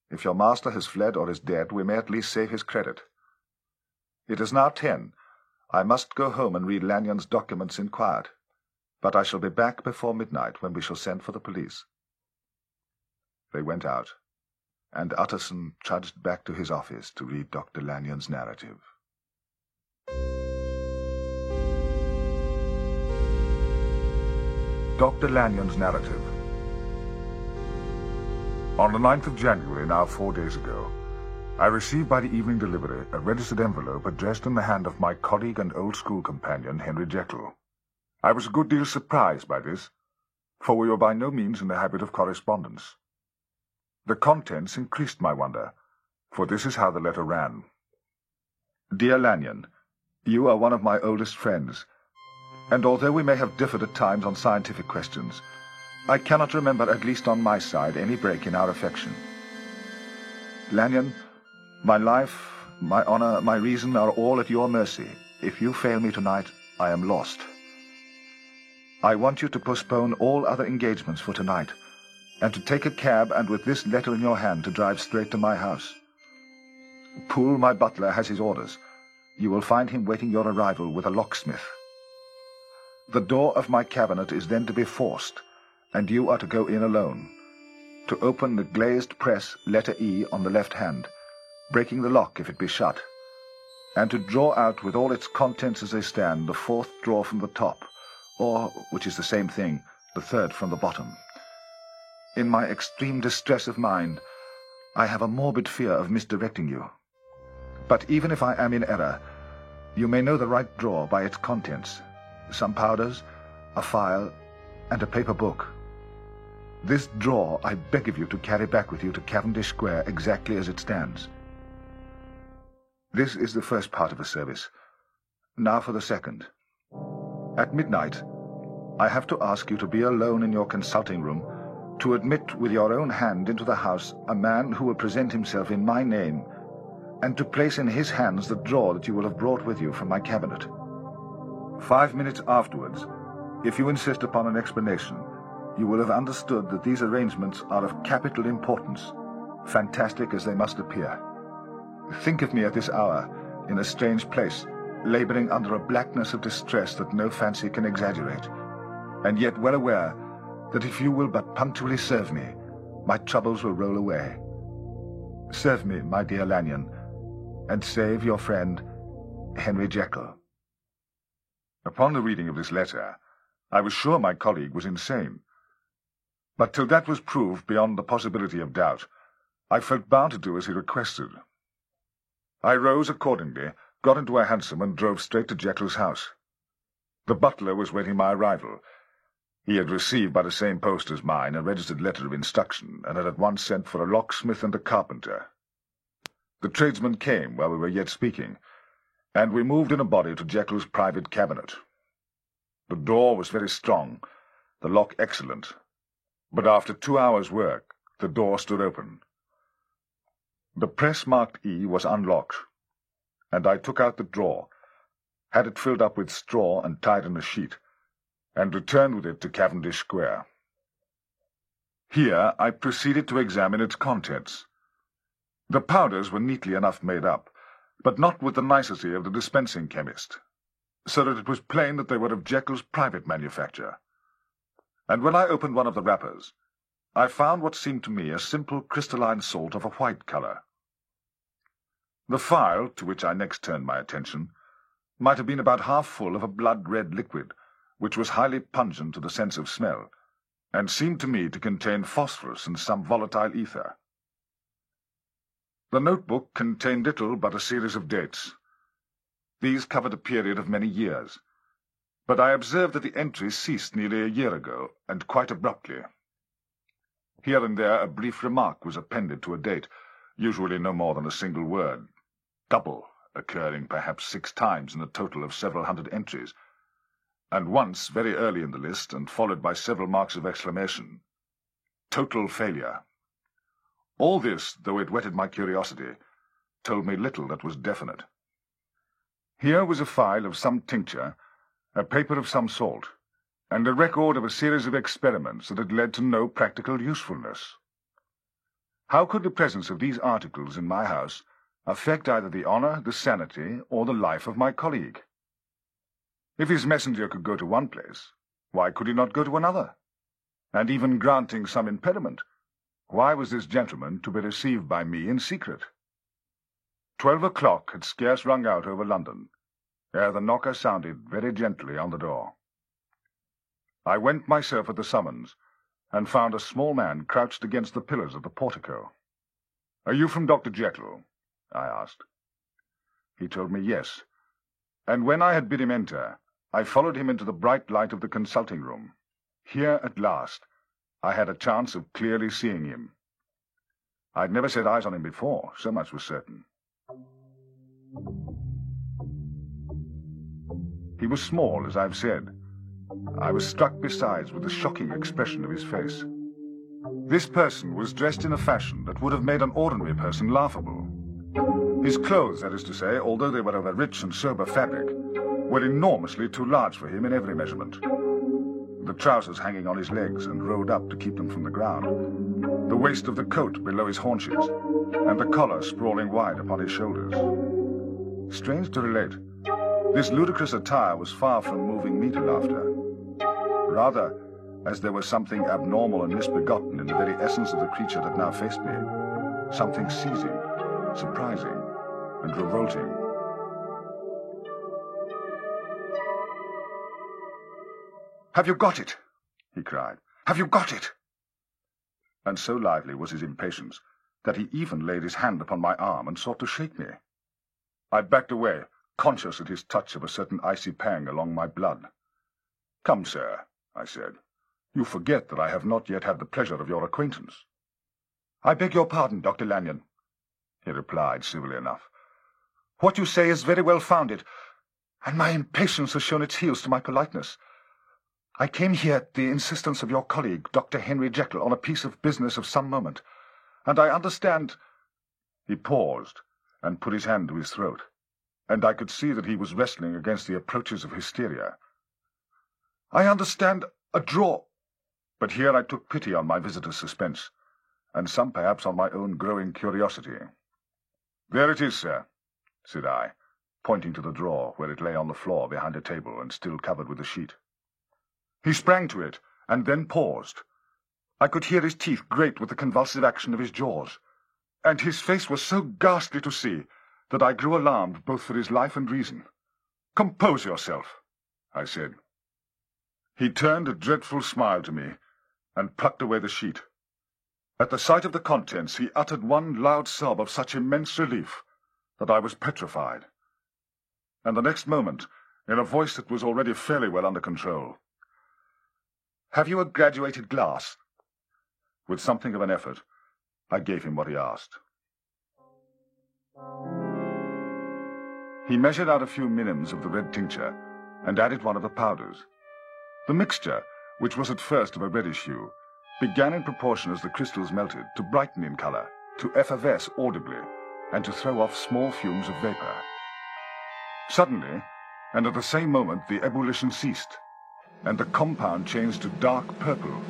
If your master has fled or is dead, we may at least save his credit. It is now 10. I must go home and read Lanyon's documents in quiet, but I shall be back before midnight, when we shall send for the police." They went out, and Utterson trudged back to his office to read Dr. Lanyon's narrative. Dr. Lanyon's narrative. On the 9th of January, now 4 days ago, I received by the evening delivery a registered envelope addressed in the hand of my colleague and old school companion, Henry Jekyll. I was a good deal surprised by this, for we were by no means in the habit of correspondence. The contents increased my wonder, for this is how the letter ran. "Dear Lanyon, you are one of my oldest friends, and although we may have differed at times on scientific questions, I cannot remember, at least on my side, any break in our affection. Lanyon, my life, my honor, my reason are all at your mercy. If you fail me tonight, I am lost. I want you to postpone all other engagements for tonight, and to take a cab and with this letter in your hand to drive straight to my house. Poole, my butler, has his orders. You will find him waiting your arrival with a locksmith. The door of my cabinet is then to be forced, and you are to go in alone. To open the glazed press, letter E, on the left hand, breaking the lock if it be shut, and to draw out with all its contents as they stand the 4th drawer from the top, or, which is the same thing, the 3rd from the bottom. In my extreme distress of mind, I have a morbid fear of misdirecting you. But even if I am in error, you may know the right drawer by its contents, some powders, a file, and a paper book. This drawer I beg of you to carry back with you to Cavendish Square exactly as it stands. This is the first part of the service. Now for the second. At midnight, I have to ask you to be alone in your consulting room, to admit with your own hand into the house a man who will present himself in my name, and to place in his hands the drawer that you will have brought with you from my cabinet. 5 minutes afterwards, if you insist upon an explanation, you will have understood that these arrangements are of capital importance, fantastic as they must appear. Think of me at this hour, in a strange place, laboring under a blackness of distress that no fancy can exaggerate, and yet well aware that if you will but punctually serve me, my troubles will roll away. Serve me, my dear Lanyon, and save your friend, Henry Jekyll." Upon the reading of this letter, I was sure my colleague was insane. But till that was proved beyond the possibility of doubt, I felt bound to do as he requested. I rose accordingly, got into a hansom, and drove straight to Jekyll's house. The butler was waiting my arrival. He had received by the same post as mine a registered letter of instruction, and had at once sent for a locksmith and a carpenter. The tradesmen came while we were yet speaking, and we moved in a body to Jekyll's private cabinet. The door was very strong, the lock excellent, but after 2 hours' work the door stood open. The press marked E was unlocked, and I took out the drawer, had it filled up with straw and tied in a sheet, and returned with it to Cavendish Square. Here I proceeded to examine its contents. The powders were neatly enough made up, but not with the nicety of the dispensing chemist, so that it was plain that they were of Jekyll's private manufacture. And when I opened one of the wrappers, I found what seemed to me a simple crystalline salt of a white colour. The phial, to which I next turned my attention, might have been about half full of a blood-red liquid, which was highly pungent to the sense of smell, and seemed to me to contain phosphorus and some volatile ether. The notebook contained little but a series of dates. These covered a period of many years, but I observed that the entries ceased nearly a year ago, and quite abruptly. Here and there a brief remark was appended to a date, usually no more than a single word, double, occurring perhaps 6 times in a total of several hundred entries, and once very early in the list, and followed by several marks of exclamation. Total failure. All this, though it whetted my curiosity, told me little that was definite. Here was a phial of some tincture, a paper of some sort, and a record of a series of experiments that had led to no practical usefulness. How could the presence of these articles in my house affect either the honour, the sanity, or the life of my colleague? If his messenger could go to one place, why could he not go to another? And even granting some impediment, why was this gentleman to be received by me in secret? 12 o'clock had scarce rung out over London, ere the knocker sounded very gently on the door. I went myself at the summons, and found a small man crouched against the pillars of the portico. "Are you from Dr. Jekyll?" I asked. He told me yes, and when I had bid him enter, I followed him into the bright light of the consulting room. Here, at last, I had a chance of clearly seeing him. I'd never set eyes on him before, so much was certain. He was small, as I've said. I was struck besides with the shocking expression of his face. This person was dressed in a fashion that would have made an ordinary person laughable. His clothes, that is to say, although they were of a rich and sober fabric, were enormously too large for him in every measurement. The trousers hanging on his legs and rolled up to keep them from the ground, the waist of the coat below his haunches, and the collar sprawling wide upon his shoulders. Strange to relate, this ludicrous attire was far from moving me to laughter. Rather, as there was something abnormal and misbegotten in the very essence of the creature that now faced me, something seizing, surprising, and revolting. "Have you got it?" he cried. "Have you got it?" And so lively was his impatience that he even laid his hand upon my arm and sought to shake me. I backed away, conscious at his touch of a certain icy pang along my blood. "Come, sir," I said, "you forget that I have not yet had the pleasure of your acquaintance." "I beg your pardon, Dr. Lanyon," he replied civilly enough. "What you say is very well founded, and my impatience has shown its heels to my politeness. I came here at the insistence of your colleague, Dr. Henry Jekyll, on a piece of business of some moment, and I understand—" He paused and put his hand to his throat, and I could see that he was wrestling against the approaches of hysteria. "I understand a draw—" But here I took pity on my visitor's suspense, and some perhaps on my own growing curiosity. "There it is, sir," said I, pointing to the drawer where it lay on the floor behind a table and still covered with a sheet. He sprang to it, and then paused. I could hear his teeth grate with the convulsive action of his jaws, and his face was so ghastly to see that I grew alarmed both for his life and reason. "Compose yourself," I said. He turned a dreadful smile to me, and plucked away the sheet. At the sight of the contents he uttered one loud sob of such immense relief that I was petrified. And the next moment, in a voice that was already fairly well under control. "Have you a graduated glass?" With something of an effort, I gave him what he asked. He measured out a few minims of the red tincture and added one of the powders. The mixture, which was at first of a reddish hue, began in proportion as the crystals melted to brighten in color, to effervesce audibly, and to throw off small fumes of vapor. Suddenly, and at the same moment, the ebullition ceased, and the compound changed to dark purple,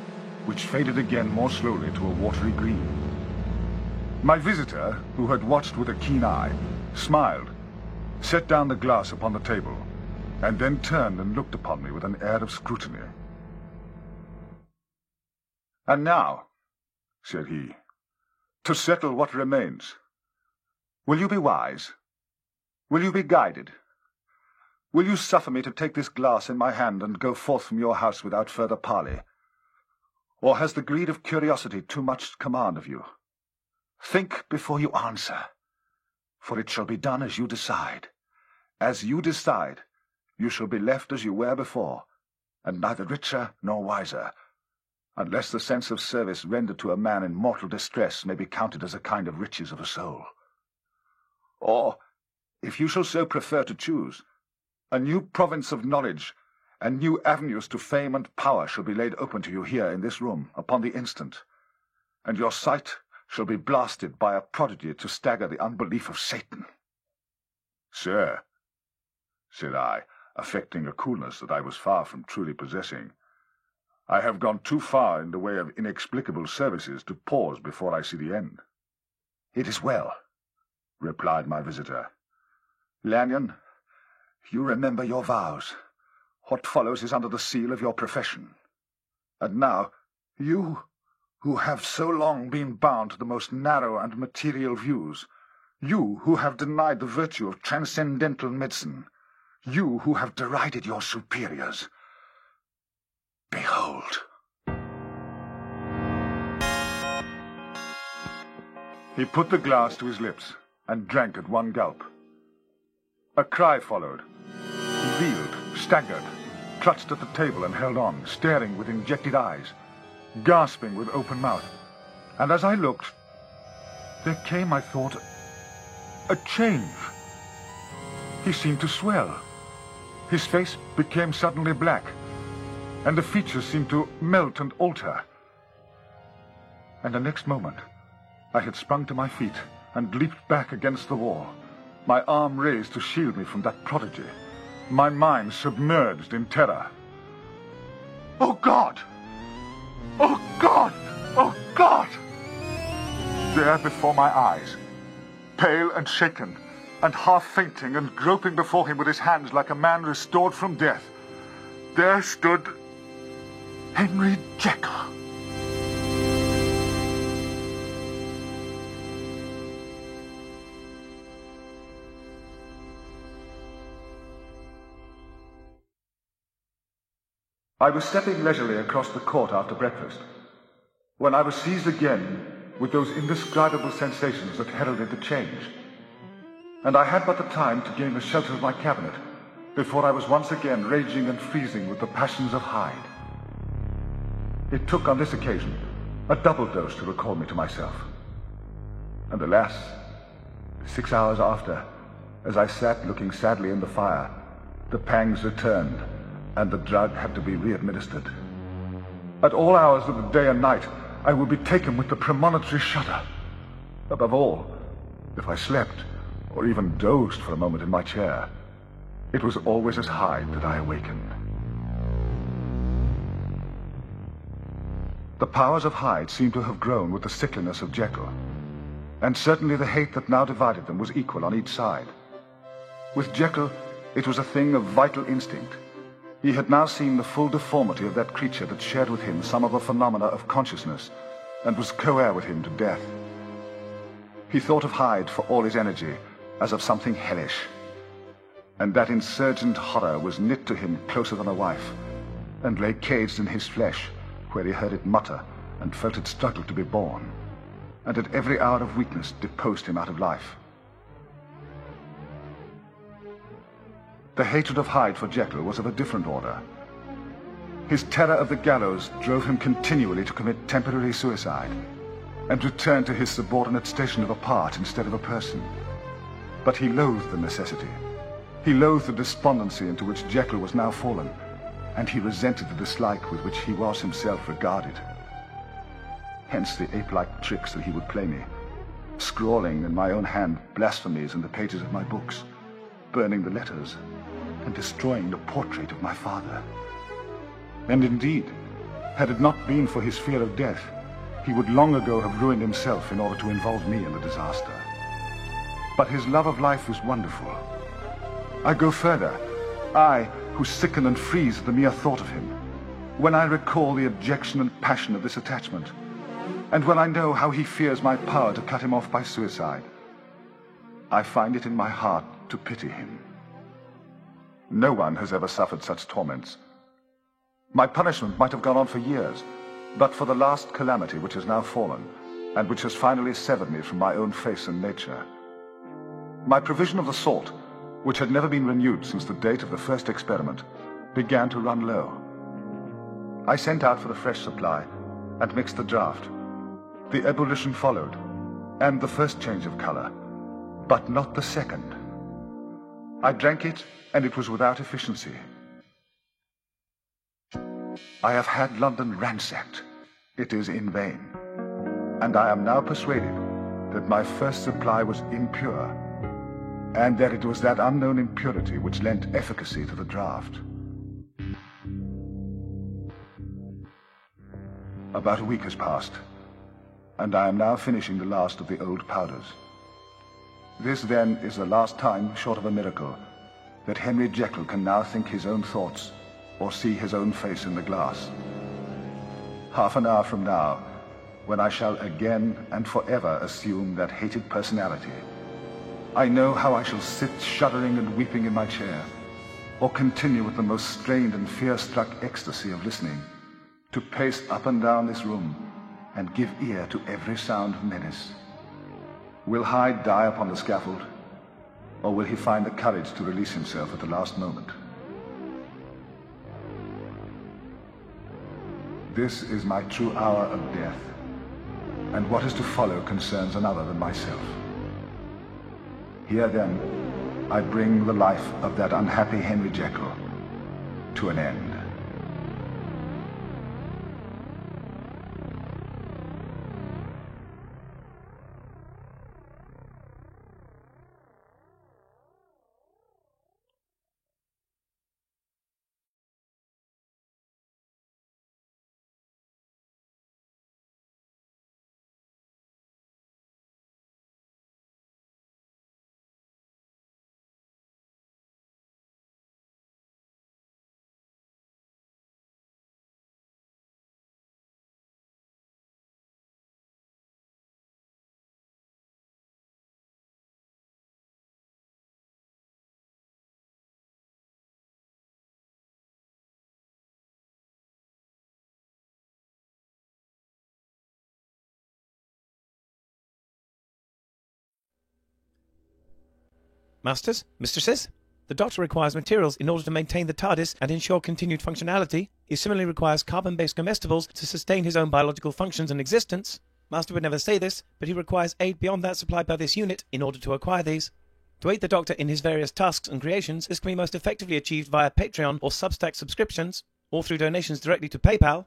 which faded again more slowly to a watery green. My visitor, who had watched with a keen eye, smiled, set down the glass upon the table, and then turned and looked upon me with an air of scrutiny. "And now," said he, "to settle what remains. Will you be wise? Will you be guided? Will you suffer me to take this glass in my hand and go forth from your house without further parley? Or has the greed of curiosity too much command of you? Think before you answer, for it shall be done as you decide. As you decide, you shall be left as you were before, and neither richer nor wiser, unless the sense of service rendered to a man in mortal distress may be counted as a kind of riches of a soul. Or, if you shall so prefer to choose, a new province of knowledge and new avenues to fame and power shall be laid open to you here in this room upon the instant, and your sight shall be blasted by a prodigy to stagger the unbelief of Satan." "Sir," said I, affecting a coolness that I was far from truly possessing, "I have gone too far in the way of inexplicable services to pause before I see the end." "It is well," replied my visitor. "Lanyon, you remember your vows. What follows is under the seal of your profession. And now, you, who have so long been bound to the most narrow and material views, you who have denied the virtue of transcendental medicine, you who have derided your superiors, behold." He put the glass to his lips and drank at one gulp. A cry followed. He reeled, staggered, clutched at the table and held on, staring with injected eyes, gasping with open mouth. And as I looked, there came, I thought, a change. He seemed to swell. His face became suddenly black, and the features seemed to melt and alter. And the next moment, I had sprung to my feet and leaped back against the wall, my arm raised to shield me from that prodigy, my mind submerged in terror. "Oh, God! Oh, God! Oh, God!" There before my eyes, pale and shaken, and half fainting and groping before him with his hands like a man restored from death, there stood Henry Jekyll. I was stepping leisurely across the court after breakfast, when I was seized again with those indescribable sensations that heralded the change, and I had but the time to gain the shelter of my cabinet before I was once again raging and freezing with the passions of Hyde. It took on this occasion a double dose to recall me to myself, and alas, 6 hours after, as I sat looking sadly in the fire, the pangs returned, and the drug had to be re-administered. At all hours of the day and night, I would be taken with the premonitory shudder. Above all, if I slept, or even dozed for a moment in my chair, it was always as Hyde that I awakened. The powers of Hyde seemed to have grown with the sickliness of Jekyll, and certainly the hate that now divided them was equal on each side. With Jekyll, it was a thing of vital instinct. He had now seen the full deformity of that creature that shared with him some of the phenomena of consciousness, and was co-heir with him to death. He thought of Hyde for all his energy as of something hellish, and that insurgent horror was knit to him closer than a wife, and lay caged in his flesh, where he heard it mutter and felt it struggle to be born, and at every hour of weakness deposed him out of life. the hatred of Hyde for Jekyll was of a different order. His terror of the gallows drove him continually to commit temporary suicide and return to his subordinate station of a part instead of a person. But he loathed the necessity. He loathed the despondency into which Jekyll was now fallen, and he resented the dislike with which he was himself regarded. Hence the ape-like tricks that he would play me, scrawling in my own hand blasphemies in the pages of my books, burning the letters, and destroying the portrait of my father. And indeed, had it not been for his fear of death, he would long ago have ruined himself in order to involve me in the disaster. But his love of life was wonderful. I go further. I, who sicken and freeze at the mere thought of him, when I recall the abjection and passion of this attachment, and when I know how he fears my power to cut him off by suicide, I find it in my heart to pity him. No one has ever suffered such torments. My punishment might have gone on for years, but for the last calamity which has now fallen, and which has finally severed me from my own face and nature. My provision of the salt, which had never been renewed since the date of the first experiment, began to run low. I sent out for a fresh supply, and mixed the draught. The ebullition followed, and the first change of color, but not the second. I drank it, and it was without efficiency. I have had London ransacked. It is in vain. And I am now persuaded that my first supply was impure, and that it was that unknown impurity which lent efficacy to the draught. About a week has passed, and I am now finishing the last of the old powders. This, then, is the last time, short of a miracle, that Henry Jekyll can now think his own thoughts or see his own face in the glass. Half an hour from now, when I shall again and forever assume that hated personality, I know how I shall sit shuddering and weeping in my chair, or continue with the most strained and fear-struck ecstasy of listening, to pace up and down this room and give ear to every sound of menace. Will Hyde die upon the scaffold, or will he find the courage to release himself at the last moment? This is my true hour of death, and what is to follow concerns another than myself. Here, then, I bring the life of that unhappy Henry Jekyll to an end. Masters, mistresses, the Doctor requires materials in order to maintain the TARDIS and ensure continued functionality. He similarly requires carbon-based comestibles to sustain his own biological functions and existence. Master would never say this, but he requires aid beyond that supplied by this unit in order to acquire these. To aid the Doctor in his various tasks and creations, this can be most effectively achieved via Patreon or Substack subscriptions, or through donations directly to PayPal.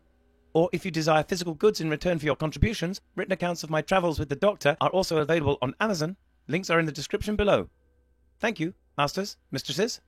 Or if you desire physical goods in return for your contributions, written accounts of my travels with the Doctor are also available on Amazon. Links are in the description below. Thank you, masters, mistresses.